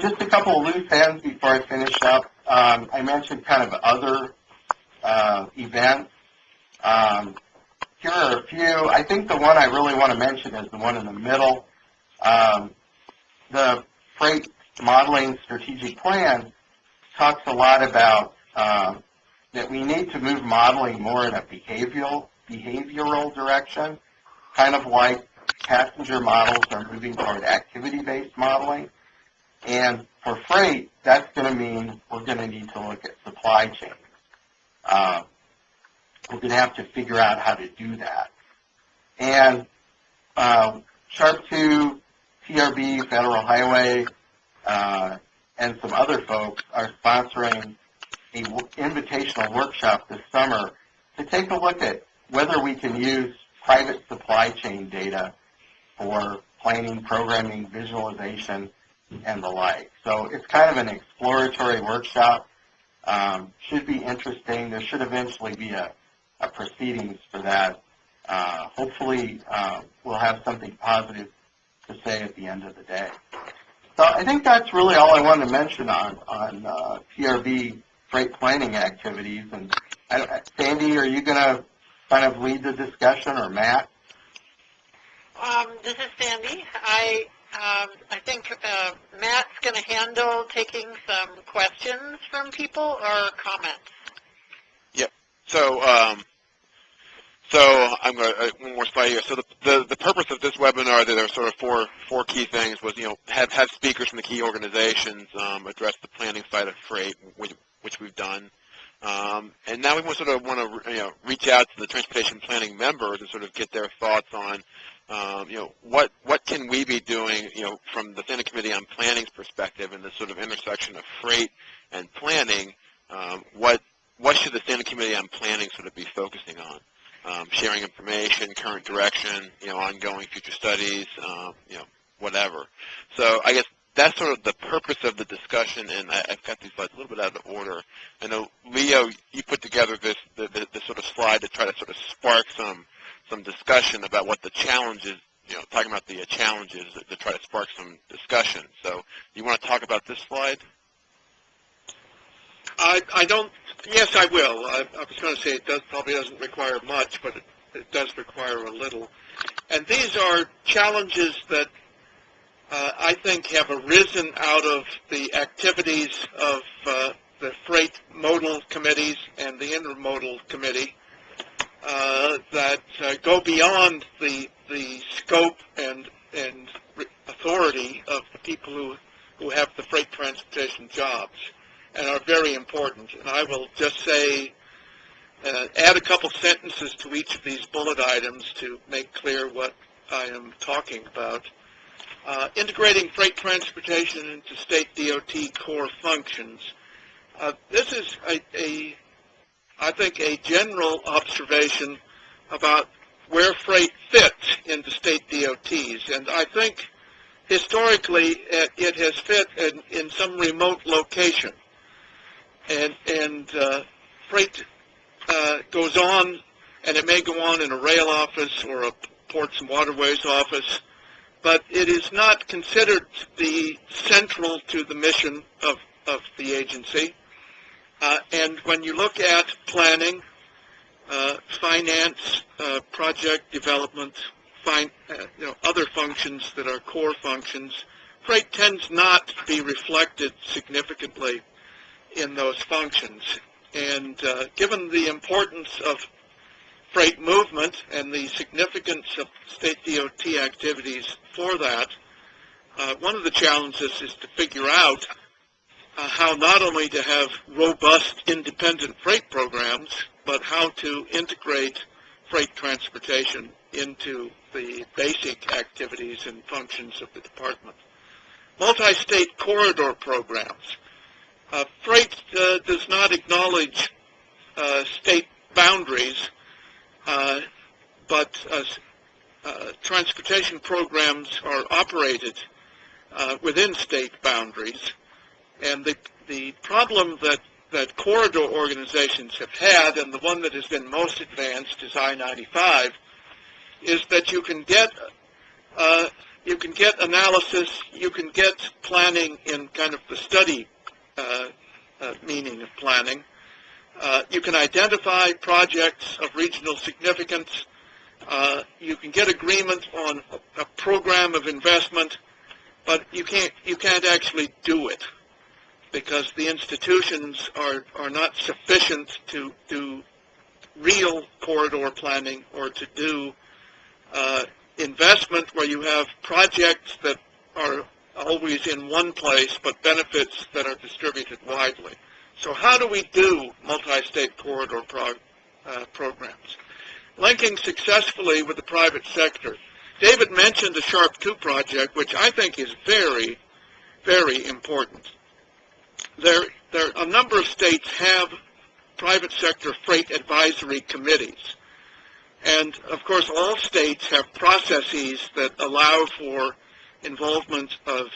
Just a couple of loose ends before I finish up. I mentioned kind of other events. Here are a few. I think the one I really want to mention is the one in the middle. The Freight Modeling Strategic Plan talks a lot about that we need to move modeling more in a behavioral direction, kind of like passenger models are moving toward activity-based modeling. And for freight, that's going to mean we're going to need to look at supply chains. We're going to have to figure out how to do that. And Sharp 2, TRB, Federal Highway, and some other folks are sponsoring an invitational workshop this summer to take a look at whether we can use private supply chain data for planning, programming, visualization, and the like. So it's kind of an exploratory workshop. Should be interesting. There should eventually be a proceedings for that. Hopefully we'll have something positive to say at the end of the day. So I think that's really all I wanted to mention on TRB freight planning activities. And Sandy, are you going to kind of lead the discussion, or Matt? This is Sandy. I think Matt's going to handle taking some questions from people or comments. Yep. So I'm going to one more slide here. So the purpose of this webinar, there are sort of four key things. Was have speakers from the key organizations address the planning side of freight, which we've done. And now we want to reach out to the transportation planning members and sort of get their thoughts on what can we be doing from the Standing Committee on Planning's perspective in this sort of intersection of freight and planning. What should the Standing Committee on Planning sort of be focusing on? Sharing information, current direction, ongoing future studies, whatever. So I guess that's sort of the purpose of the discussion, and I've got these slides a little bit out of order. I know, Leo, you put together this sort of slide to try to sort of spark some discussion about what the challenges, talking about the challenges to try to spark some discussion. So you want to talk about this slide? I don't. Yes, I will. I was going to say it probably doesn't require much, but it does require a little. And these are challenges that I think have arisen out of the activities of the freight modal committees and the intermodal committee that go beyond the scope and authority of the people who have the freight transportation jobs, and are very important. And I will just say, add a couple sentences to each of these bullet items to make clear what I am talking about. Integrating freight transportation into state DOT core functions. This is I think a general observation about where freight fits into state DOTs, and I think historically it has fit in some remote location. And freight goes on, and it may go on in a rail office or a ports and waterways office, but it is not considered to be central to the mission of the agency. And when you look at planning, finance, project development, other functions that are core functions, freight tends not to be reflected significantly in those functions. And given the importance of freight movement and the significance of state DOT activities for that, one of the challenges is to figure out how not only to have robust independent freight programs, but how to integrate freight transportation into the basic activities and functions of the department. Multi-state corridor programs. Freight does not acknowledge state boundaries, but transportation programs are operated within state boundaries. And the problem that corridor organizations have had, and the one that has been most advanced is I-95, is that you can get analysis, you can get planning in kind of the study meaning of planning. You can identify projects of regional significance. You can get agreement on a program of investment, but you can't actually do it because the institutions are not sufficient to do real corridor planning or to do investment where you have projects that are always in one place, but benefits that are distributed widely. So how do we do multi-state corridor programs? Linking successfully with the private sector. David mentioned the SHARP 2 project, which I think is very, very important. A number of states have private sector freight advisory committees. And, of course, all states have processes that allow for involvement of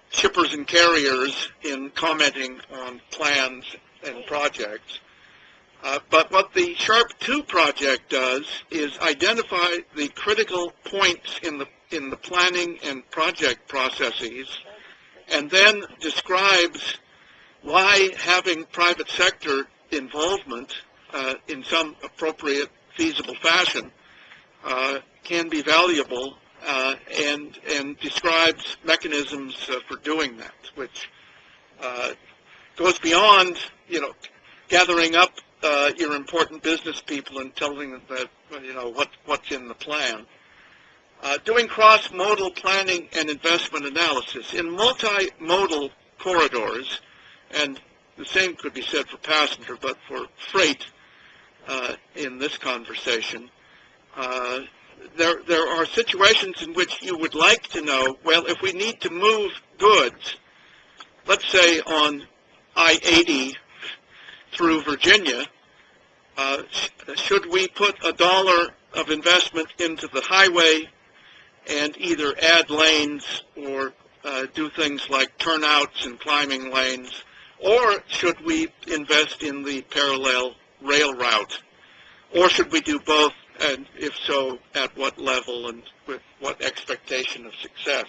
shippers and carriers in commenting on plans and projects. But what the SHARP 2 project does is identify the critical points in the planning and project processes, and then describes why having private sector involvement in some appropriate, feasible fashion can be valuable, and describes mechanisms for doing that, which goes beyond, gathering up your important business people and telling them that, what's in the plan. Doing cross-modal planning and investment analysis. In multimodal corridors, and the same could be said for passenger, but for freight in this conversation, there are situations in which you would like to know, well, if we need to move goods, let's say on I-80 through Virginia, should we put $1 of investment into the highway and either add lanes or do things like turnouts and climbing lanes, or should we invest in the parallel rail route? Or should we do both, and if so, at what level and with what expectation of success?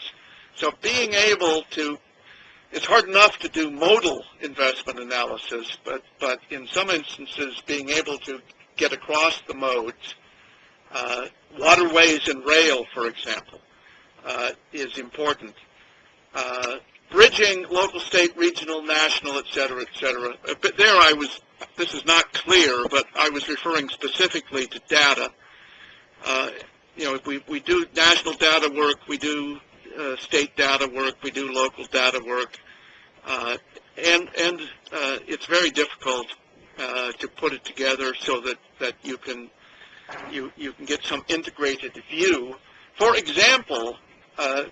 So being able to, it's hard enough to do modal investment analysis, but in some instances being able to get across the modes, waterways and rail, for example, is important. Bridging local, state, regional, national, et cetera, et cetera. But there this is not clear, but I was referring specifically to data. We do national data work, we do state data work, we do local data work, and it's very difficult to put it together so that you can get some integrated view. For example,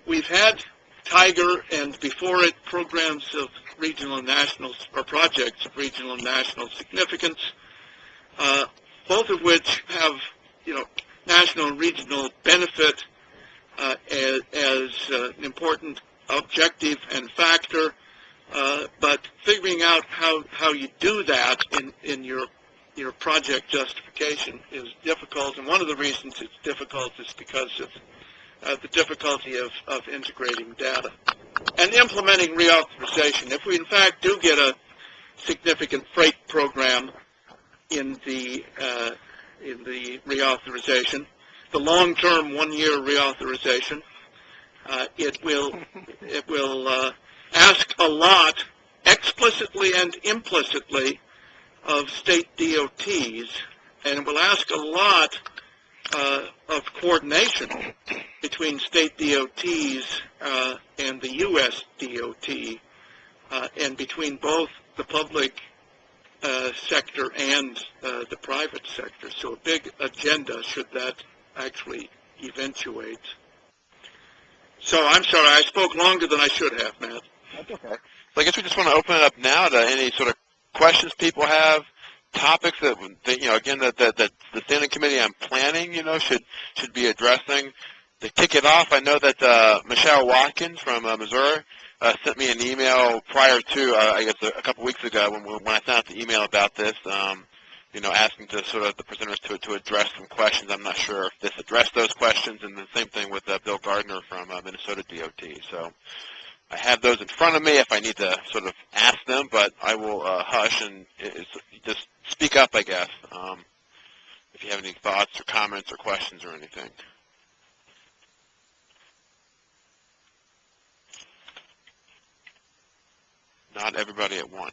we've had Tiger and before it programs of regional and national, or projects of regional and national significance, both of which have national and regional benefit as an important objective and factor, but figuring out how you do that in your project justification is difficult, and one of the reasons it's difficult is because of the difficulty of integrating data. And implementing reauthorization. If we in fact do get a significant freight program in the reauthorization, the long-term one-year reauthorization, it will ask a lot, explicitly and implicitly, of state DOTs, and it will ask a lot of coordination between state DOTs and the U.S. DOT, and between both the public sector and the private sector. So a big agenda should that actually eventuate. So I'm sorry, I spoke longer than I should have, Matt. That's okay. So I guess we just want to open it up now to any sort of questions people have, topics that again, that the Standing Committee on Planning, should be addressing. To kick it off, I know that Michelle Watkins from Missouri sent me an email prior to, I guess, a couple weeks ago when I sent out the email about this, asking the presenters to address some questions. I'm not sure if this addressed those questions, and the same thing with Bill Gardner from Minnesota DOT. So I have those in front of me if I need to sort of ask them, but I will hush and just speak up, I guess, if you have any thoughts or comments or questions or anything. Not everybody at once.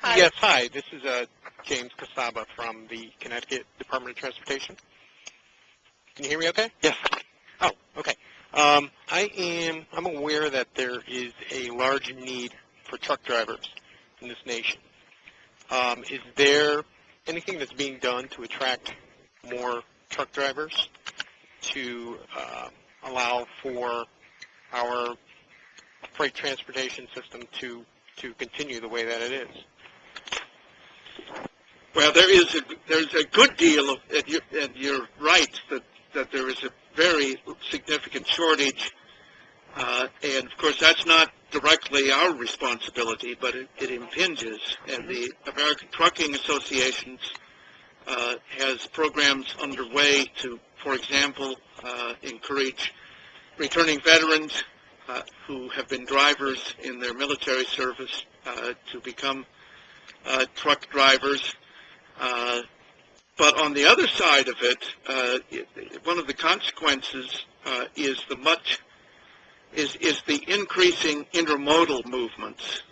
Hi. Yes, hi. This is James Casaba from the Connecticut Department of Transportation. Can you hear me okay? Yes. Oh, okay. I'm aware that there is a large need for truck drivers in this nation. Is there anything that's being done to attract more truck drivers to allow for our freight transportation system to continue the way that it is? Well, there's a good deal of, and you're right that there is a very significant shortage, and of course that's not directly our responsibility, but it impinges. And the American Trucking Association has programs underway to, for example, encourage returning veterans who have been drivers in their military service to become truck drivers. But on the other side of it, one of the consequences is the increasing intermodal movements,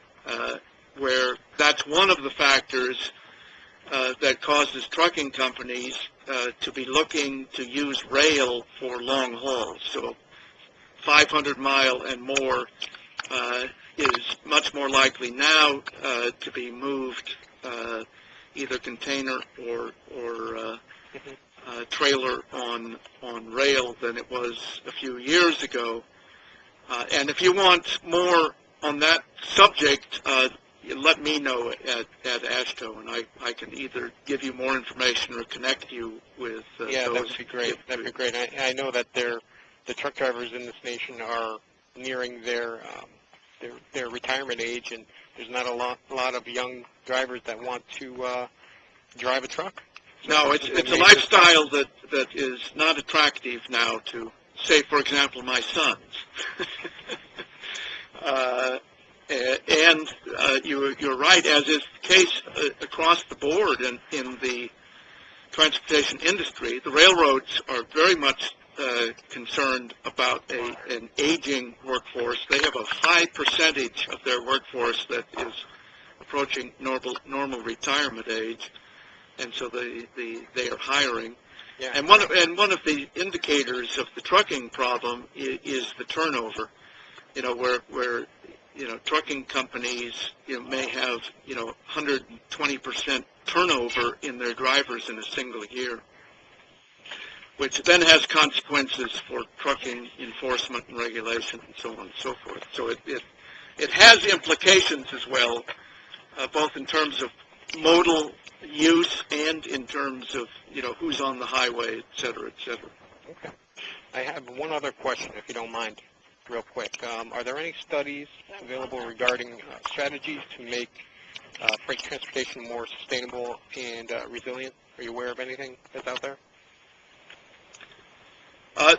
where that's one of the factors that causes trucking companies to be looking to use rail for long hauls. So 500-mile and more is much more likely now to be moved either container or trailer on rail than it was a few years ago. And if you want more on that subject, let me know at AASHTO, and I can either give you more information or connect you with Yeah, those. that would be great. That would be great. I know that the truck drivers in this nation are nearing their retirement age, and there's not a lot of young drivers that want to drive a truck. No, it's a lifestyle that is not attractive now to, say, for example, my sons. And you're right, as is the case across the board in the transportation industry. The railroads are very much concerned about an aging workforce. They have a high percentage of their workforce that is approaching normal retirement age, and so they are hiring. Yeah. And one of the indicators of the trucking problem is the turnover. Where trucking companies may have 120% turnover in their drivers in a single year, which then has consequences for trucking enforcement and regulation and so on and so forth. So it has implications as well, both in terms of modal use and in terms of who's on the highway, et cetera, et cetera. Okay. I have one other question, if you don't mind, real quick. Are there any studies available regarding strategies to make freight transportation more sustainable and resilient? Are you aware of anything that's out there?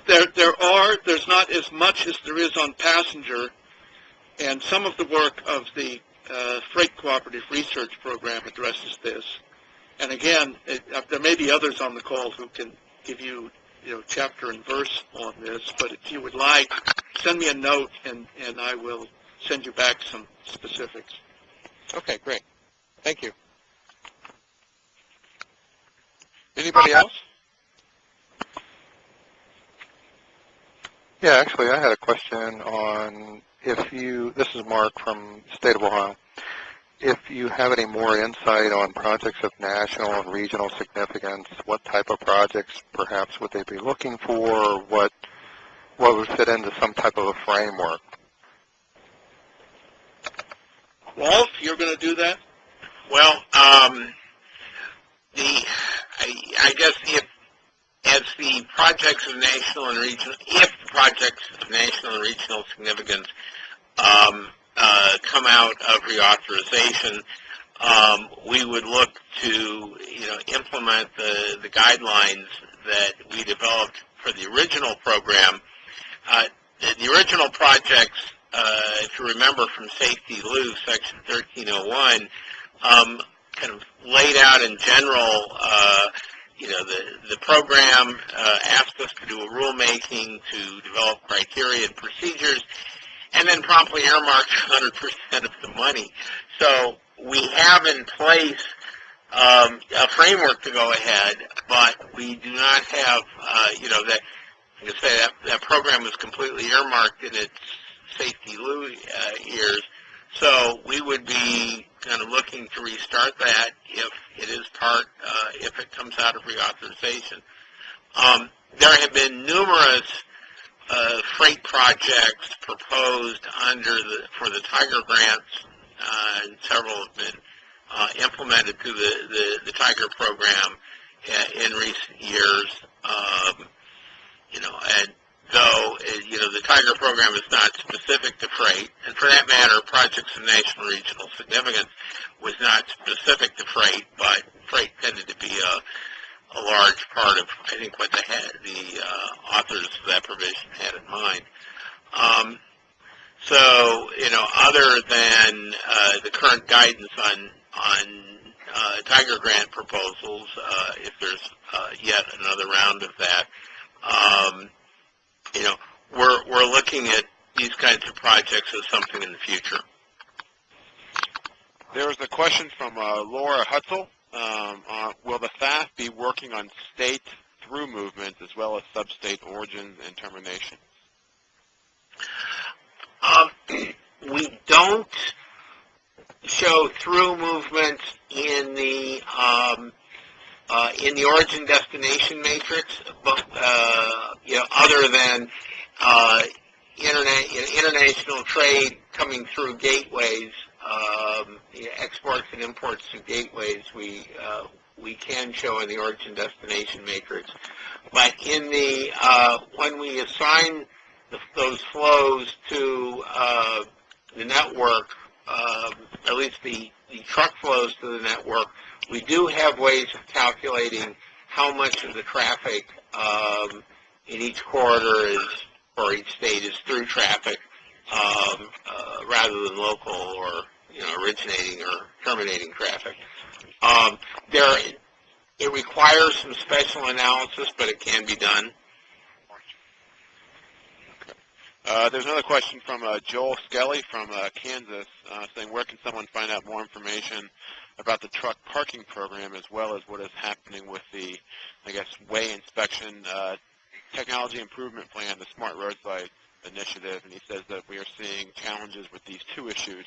There's not as much as there is on passenger, and some of the work of the Freight Cooperative Research Program addresses this. And again, there may be others on the call who can give you, chapter and verse on this, but if you would like, send me a note and I will send you back some specifics. Okay, great. Thank you. Anybody else? Yeah, actually, I had a question on this is Mark from the state of Ohio, if you have any more insight on projects of national and regional significance, what type of projects perhaps would they be looking for, or what would fit into some type of a framework? Rolf, you're going to do that? Well, I guess if the projects of national and regional significance come out of reauthorization, we would look to implement the guidelines that we developed for the original program. The original projects, if you remember from Safety Law, Section 1301, kind of laid out in general, the program asked us to do a rulemaking to develop criteria and procedures, and then promptly earmarked 100% of the money. So we have in place a framework to go ahead, but we do not have, that, like I say, that program was completely earmarked in its safety years. So we would be kind of looking to restart that if it is if it comes out of reauthorization. There have been numerous freight projects proposed for the Tiger grants, and several have been implemented through the Tiger program in recent years. And though the Tiger program is not specific to freight, and for that matter, projects of national regional significance was not specific to freight, but freight tended to be a large part of, I think, what the authors of that provision had in mind. Other than the current guidance on Tiger grant proposals, if there's yet another round of that, we're looking at these kinds of projects as something in the future. There was a question from Laura Hutzel. Will the FAF be working on state through movements as well as sub-state origins and terminations? We don't show through movements in the origin destination matrix, but other than international trade coming through gateways, exports and imports through gateways, we can show in the origin destination matrix. But in when we assign those flows to the network, at least the truck flows to the network, we do have ways of calculating how much of the traffic in each corridor or each state is through traffic rather than local or originating or terminating traffic. It requires some special analysis, but it can be done. There's another question from Joel Skelly from Kansas saying, where can someone find out more information about the truck parking program as well as what is happening with the, way inspection technology improvement plan, the Smart Roadside Initiative? And he says that we are seeing challenges with these two issues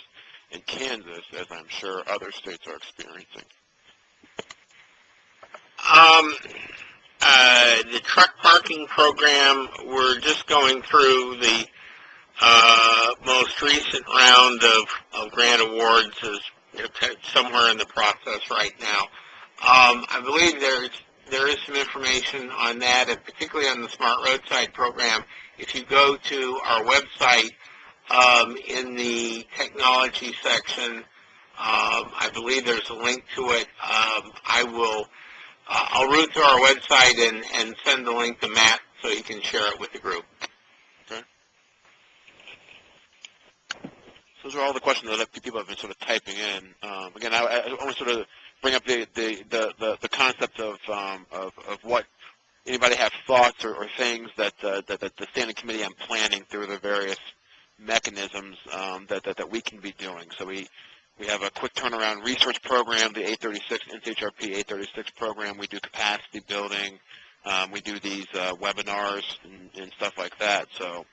in Kansas, as I'm sure other states are experiencing. The truck parking program, we're just going through the most recent round of grant awards, is somewhere in the process right now. I believe there is some information on that, and particularly on the Smart Roadside program. If you go to our website, in the technology section, I believe there's a link to it. I'll route to our website and send the link to Matt so you can share it with the group. Okay. So those are all the questions that people have been sort of typing in. Again, I want to sort of bring up the concept of what anybody have thoughts or things that the Standing Committee on Planning through the various mechanisms that we can be doing. So we have a quick turnaround research program, the 836, NCHRP 836 program. We do capacity building. We do these webinars and stuff like that. So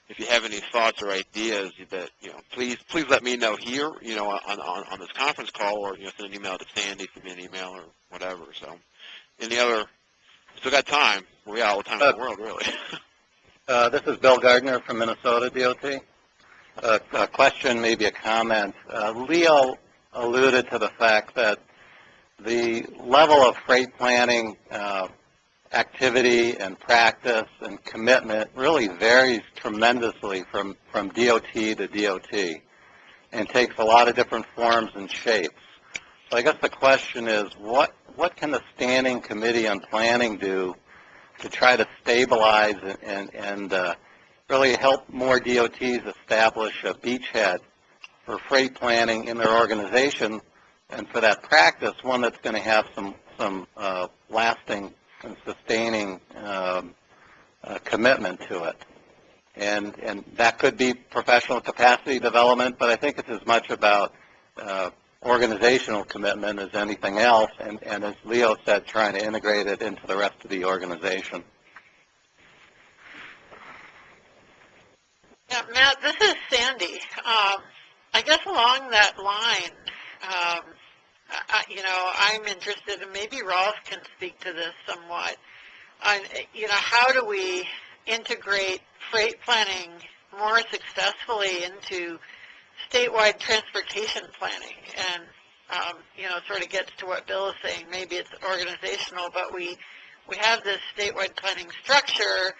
if you have any thoughts or ideas that, please let me know here, on this conference call, or, send an email to Sandy, send me an email or whatever. So still got time. We got all the time in the world, really. This is Bill Gardner from Minnesota DOT. A question, maybe a comment. Leo alluded to the fact that the level of freight planning activity and practice and commitment really varies tremendously from DOT to DOT and takes a lot of different forms and shapes. So I guess the question is, what can the Standing Committee on Planning do to try to stabilize and really help more DOTs establish a beachhead for freight planning in their organization, and for that practice, one that's going to have some lasting and sustaining commitment to it. And that could be professional capacity development, but I think it's as much about organizational commitment as anything else, and as Leo said, trying to integrate it into the rest of the organization. Yeah, Matt, this is Sandi. I guess along that line, I'm interested, and maybe Rolf can speak to this somewhat, on, how do we integrate freight planning more successfully into statewide transportation planning? And, sort of gets to what Bill is saying. Maybe it's organizational, but we have this statewide planning structure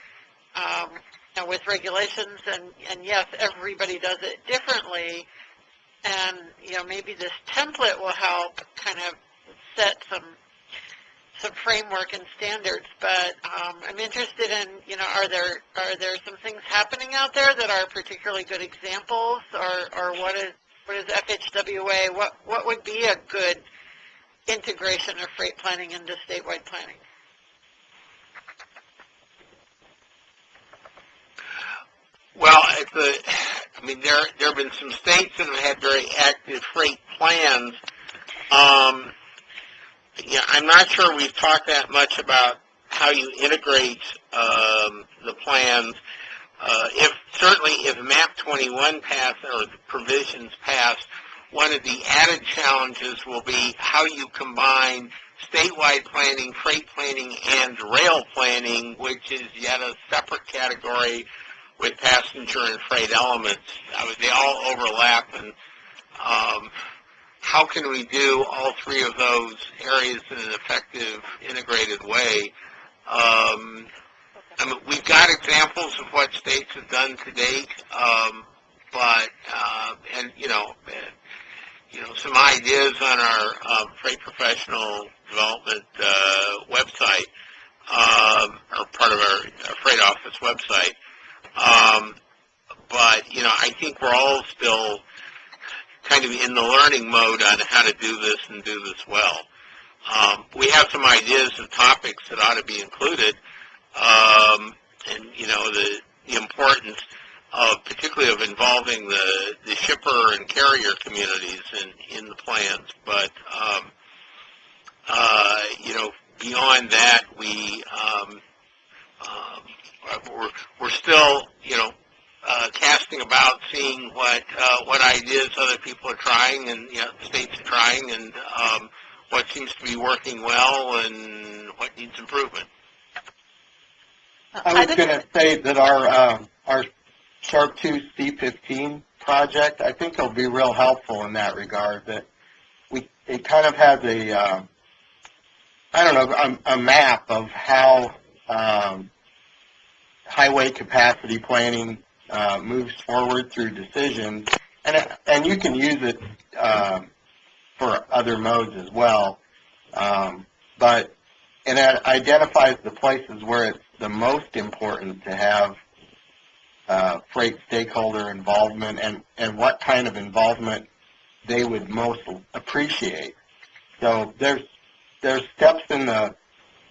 with regulations, and yes, everybody does it differently. And, maybe this template will help kind of set some framework and standards. But I'm interested in, are there some things happening out there that are particularly good examples, or what is FHWA? What would be a good integration of freight planning into statewide planning? Well, there have been some states that have had very active freight plans. I'm not sure we've talked that much about how you integrate the plans. If MAP 21 pass or the provisions pass, one of the added challenges will be how you combine statewide planning, freight planning, and rail planning, which is yet a separate category with passenger and freight elements. They all overlap, and how can we do all three of those areas in an effective, integrated way? We've got examples of what states have done to date, some ideas on our freight professional development website, or part of our freight office website. I think we're all still kind of in the learning mode on how to do this and do this well. We have some ideas of topics that ought to be included, the importance of, particularly of involving the shipper and carrier communities in the plans. But, beyond that, we're still, casting about, seeing what ideas other people are trying, and states are trying, and what seems to be working well and what needs improvement. I was going to say that our Sharp 2 C15 project, I think will be real helpful in that regard. That it kind of has a map of how highway capacity planning moves forward through decisions, and you can use it for other modes as well. But it identifies the places where it's the most important to have freight stakeholder involvement, and what kind of involvement they would most appreciate. So there's steps in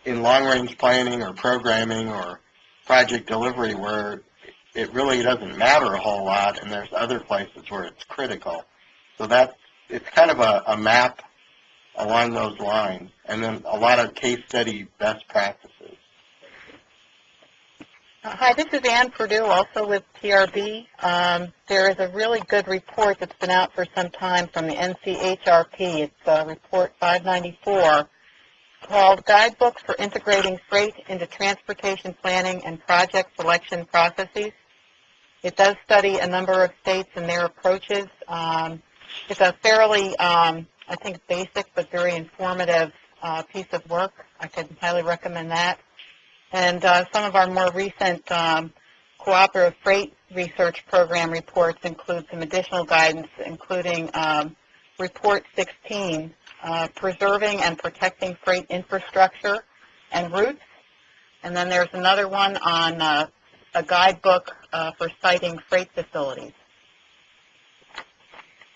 long-range planning or programming or project delivery where it really doesn't matter a whole lot, and there's other places where it's critical. So it's kind of a map along those lines, and then a lot of case study best practices. Hi, this is Ann Purdue, also with TRB. There is a really good report that's been out for some time from the NCHRP. It's Report 594, called Guidebook for Integrating Freight into Transportation Planning and Project Selection Processes. It does study a number of states and their approaches. It's a fairly, I think, basic but very informative piece of work. I could highly recommend that. And some of our more recent cooperative freight research program reports include some additional guidance, including Report 16, Preserving and Protecting Freight Infrastructure and Routes. And then there's another one on a guidebook for siting freight facilities.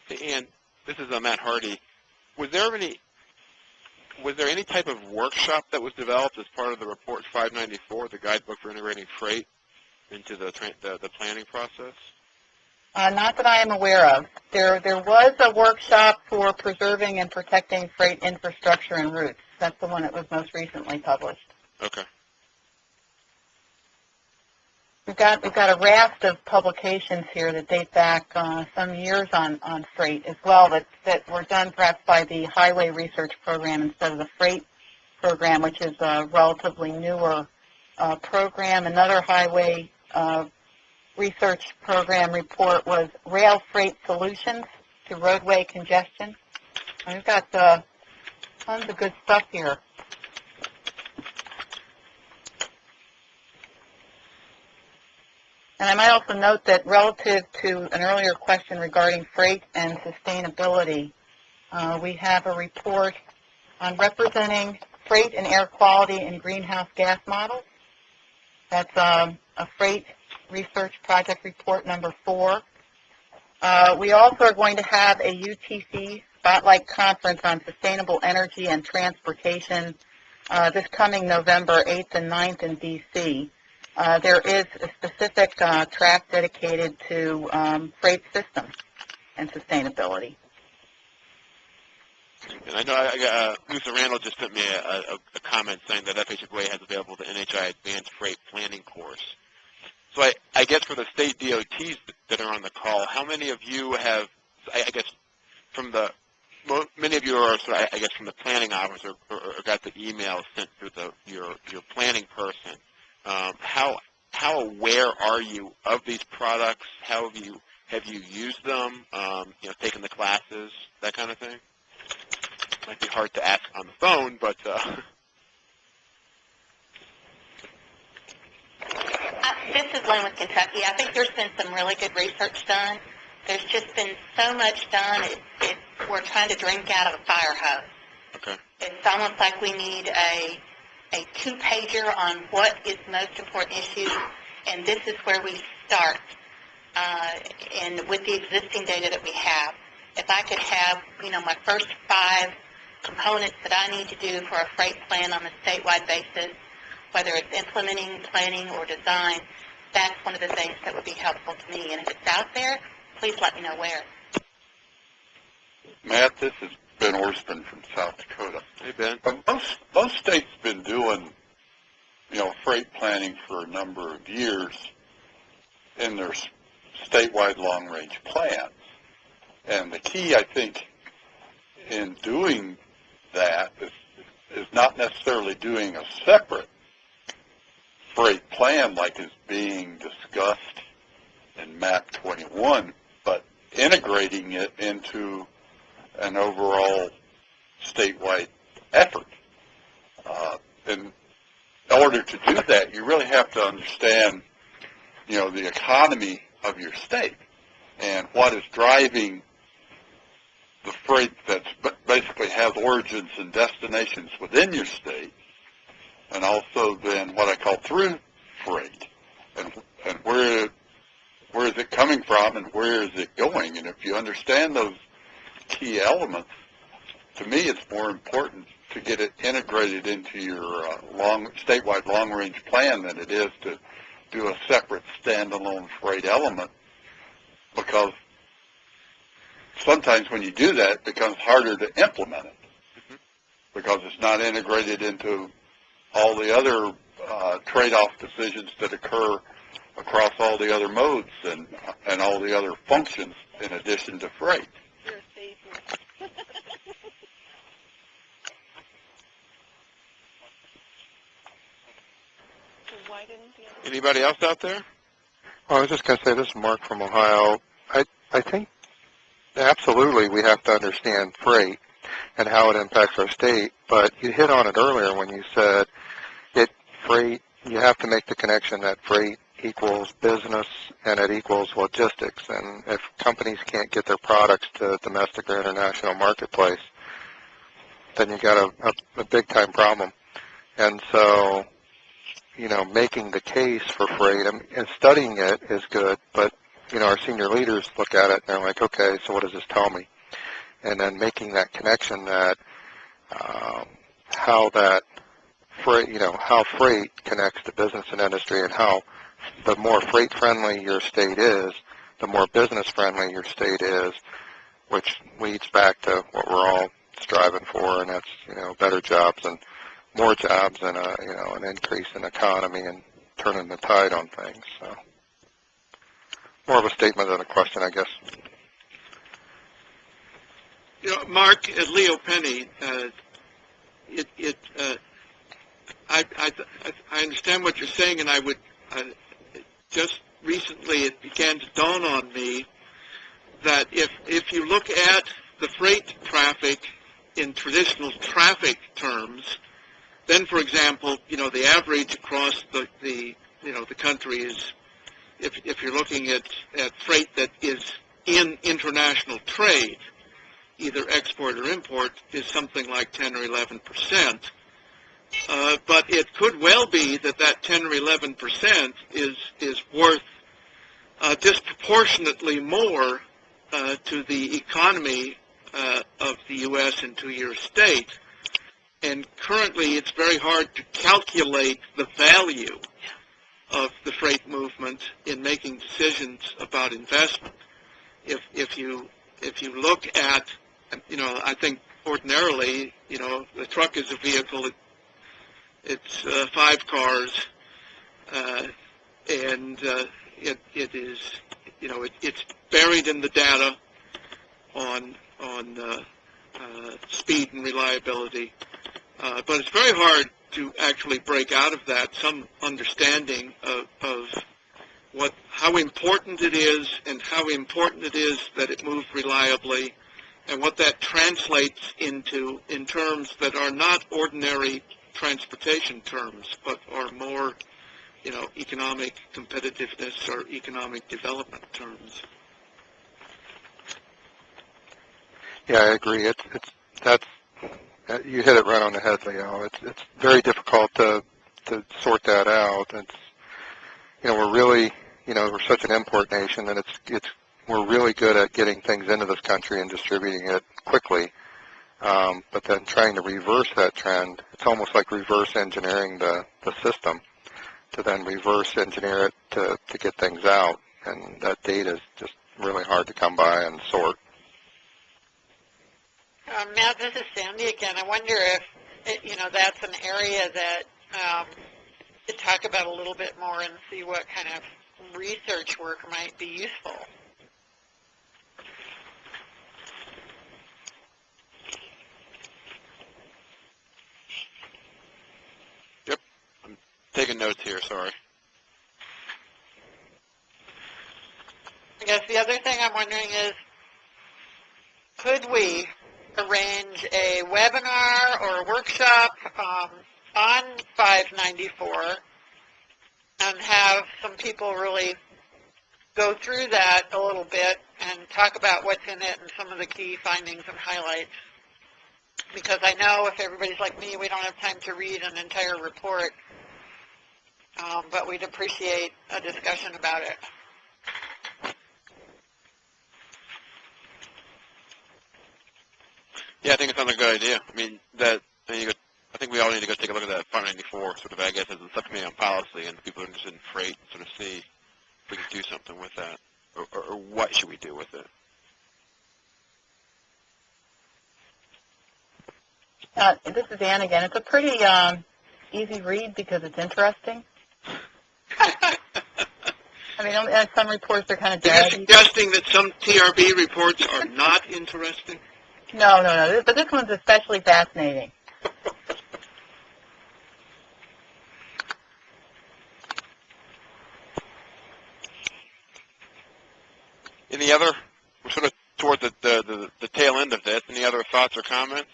Hey, Ann, this is Matt Hardy. Was there any type of workshop that was developed as part of the Report 594, the Guidebook for Integrating Freight, into the planning process? Not that I am aware of. There was a workshop for preserving and protecting freight infrastructure and routes. That's the one that was most recently published. Okay. We've got a raft of publications here that date back some years on freight as well that were done perhaps by the Highway Research Program instead of the Freight Program, which is a relatively newer program. Another Highway Research Program report was Rail Freight Solutions to Roadway Congestion. And we've got tons of good stuff here. And I might also note that relative to an earlier question regarding freight and sustainability, we have a report on representing freight and air quality in greenhouse gas models. That's a Freight Research Project Report number 4. We also are going to have a UTC Spotlight Conference on Sustainable Energy and Transportation this coming November 8th and 9th in D.C. There is a specific track dedicated to freight systems and sustainability. And I know Lisa Randall just sent me a comment saying that FHWA has available the NHI Advanced Freight Planning course. So I guess for the state DOTs that are on the call, how many of you have, I guess, many of you are, I guess, from the planning office or got the email sent through your planning person. How aware are you of these products? How have you used them? Taken the classes, that kind of thing. Might be hard to ask on the phone, but. This is Lynn with Kentucky. I think there's been some really good research done. There's just been so much done. We're trying to drink out of a fire hose. Okay. It's almost like we need a two-pager on what is most important issues, and this is where we start. And with the existing data that we have, if I could have, my first 5 components that I need to do for a freight plan on a statewide basis, whether it's implementing, planning, or design, that's one of the things that would be helpful to me. And if it's out there, please let me know where. Matt, this is Ben Orsman from South Dakota. Hey, Ben. Most states have been doing, freight planning for a number of years in their statewide long-range plans. And the key, I think, in doing that is not necessarily doing a separate freight plan like is being discussed in MAP 21, but integrating it into an overall statewide effort. In order to do that, you really have to understand, the economy of your state and what is driving the freight that basically has origins and destinations within your state, and also then what I call through freight, and where is it coming from and where is it going. And if you understand those key elements, to me it's more important to get it integrated into your statewide long-range plan than it is to do a separate standalone freight element, because sometimes when you do that, it becomes harder to implement it because it's not integrated into all the other trade-off decisions that occur across all the other modes and all the other functions in addition to freight. Anybody else out there? Well, I was just going to say, this is Mark from Ohio. I think absolutely we have to understand freight and how it impacts our state, but you hit on it earlier when you said freight, you have to make the connection that freight equals business and it equals logistics. And if companies can't get their products to domestic or international marketplace, then you got a big-time problem. And so, making the case for freight and studying it is good, but, our senior leaders look at it and they're like, okay, so what does this tell me? And then making that connection that how that freight, how freight connects to business and industry, and how the more freight-friendly your state is, the more business-friendly your state is, which leads back to what we're all striving for, and that's, better jobs and more jobs and, an increase in economy and turning the tide on things. So more of a statement than a question, I guess. Mark, Leo Penne, I understand what you're saying, and I would just recently it began to dawn on me that if you look at the freight traffic in traditional traffic terms, then, for example, the average across the country is, if you're looking at freight that is in international trade, either export or import, is something like 10 or 11%. But it could well be that 10 or 11% is worth disproportionately more to the economy of the U.S. and to your state. And currently, it's very hard to calculate the value of the freight movement in making decisions about investment. If you look at, I think ordinarily, the truck is a vehicle. It's 5 cars, and it is, it's buried in the data on speed and reliability. But it's very hard to actually break out of that some understanding of how important it is and how important it is that it moves reliably, and what that translates into in terms that are not ordinary transportation terms, but are more, economic competitiveness or economic development terms. Yeah, I agree. That's you hit it right on the head, Leo. It's very difficult to sort that out. It's we're really we're such an import nation, and we're really good at getting things into this country and distributing it quickly. But then trying to reverse that trend, it's almost like reverse engineering the system to then reverse engineer it to get things out, and that data is just really hard to come by and sort. Matt, this is Sandi again. I wonder if, that's an area that to talk about a little bit more and see what kind of research work might be useful. Yep, I'm taking notes here, sorry. I guess the other thing I'm wondering is, could we arrange a webinar or a workshop on 594 and have some people really go through that a little bit and talk about what's in it and some of the key findings and highlights? Because I know if everybody's like me, we don't have time to read an entire report, but we'd appreciate a discussion about it. Yeah, I think it sounds like a good idea. I mean, I think we all need to go take a look at that 594, sort of, I guess, as a subcommittee on policy, and people interested in freight, sort of see if we can do something with that, or what should we do with it. This is Ann again. It's a pretty easy read because it's interesting. I mean, some reports are kind of Are you suggesting that some TRB reports are not interesting? No. But this one's especially fascinating. Any other, we're sort of toward the tail end of this, any other thoughts or comments?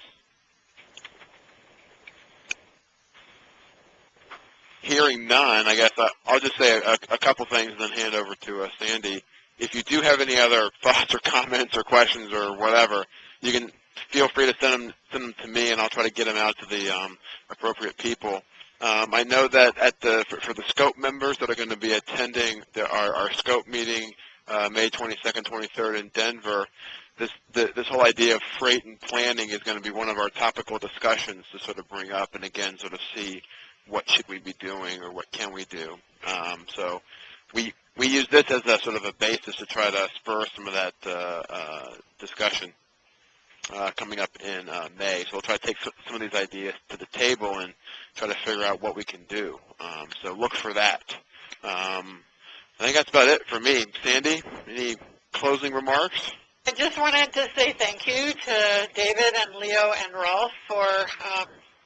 Hearing none, I guess I'll just say a couple things and then hand over to Sandi. If you do have any other thoughts or comments or questions or whatever, you can feel free to send them to me, and I'll try to get them out to the appropriate people. I know that for the scope members that are going to be attending our scope meeting May 22nd, 23rd in Denver, this whole idea of freight and planning is going to be one of our topical discussions to sort of bring up and again sort of see what should we be doing or what can we do. So we we use this as a sort of a basis to try to spur some of that discussion coming up in May. So we'll try to take some of these ideas to the table and try to figure out what we can do. So look for that. I think that's about it for me. Sandy, any closing remarks? I just wanted to say thank you to David and Leo and Rolf for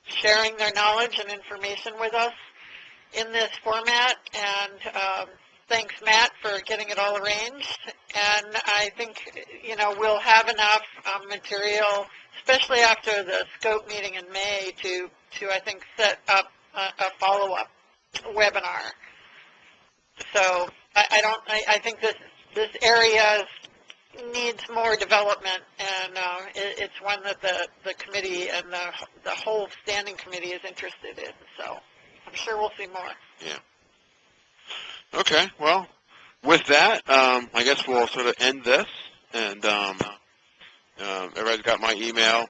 sharing their knowledge and information with us in this format, and thanks, Matt, for getting it all arranged. And I think, we'll have enough material, especially after the scope meeting in May, to I think, set up a follow-up webinar. So I think this area needs more development, and it's one that the committee and the whole standing committee is interested in. So I'm sure we'll see more. Yeah. Okay. Well, with that, I guess we'll sort of end this, and everybody's got my email.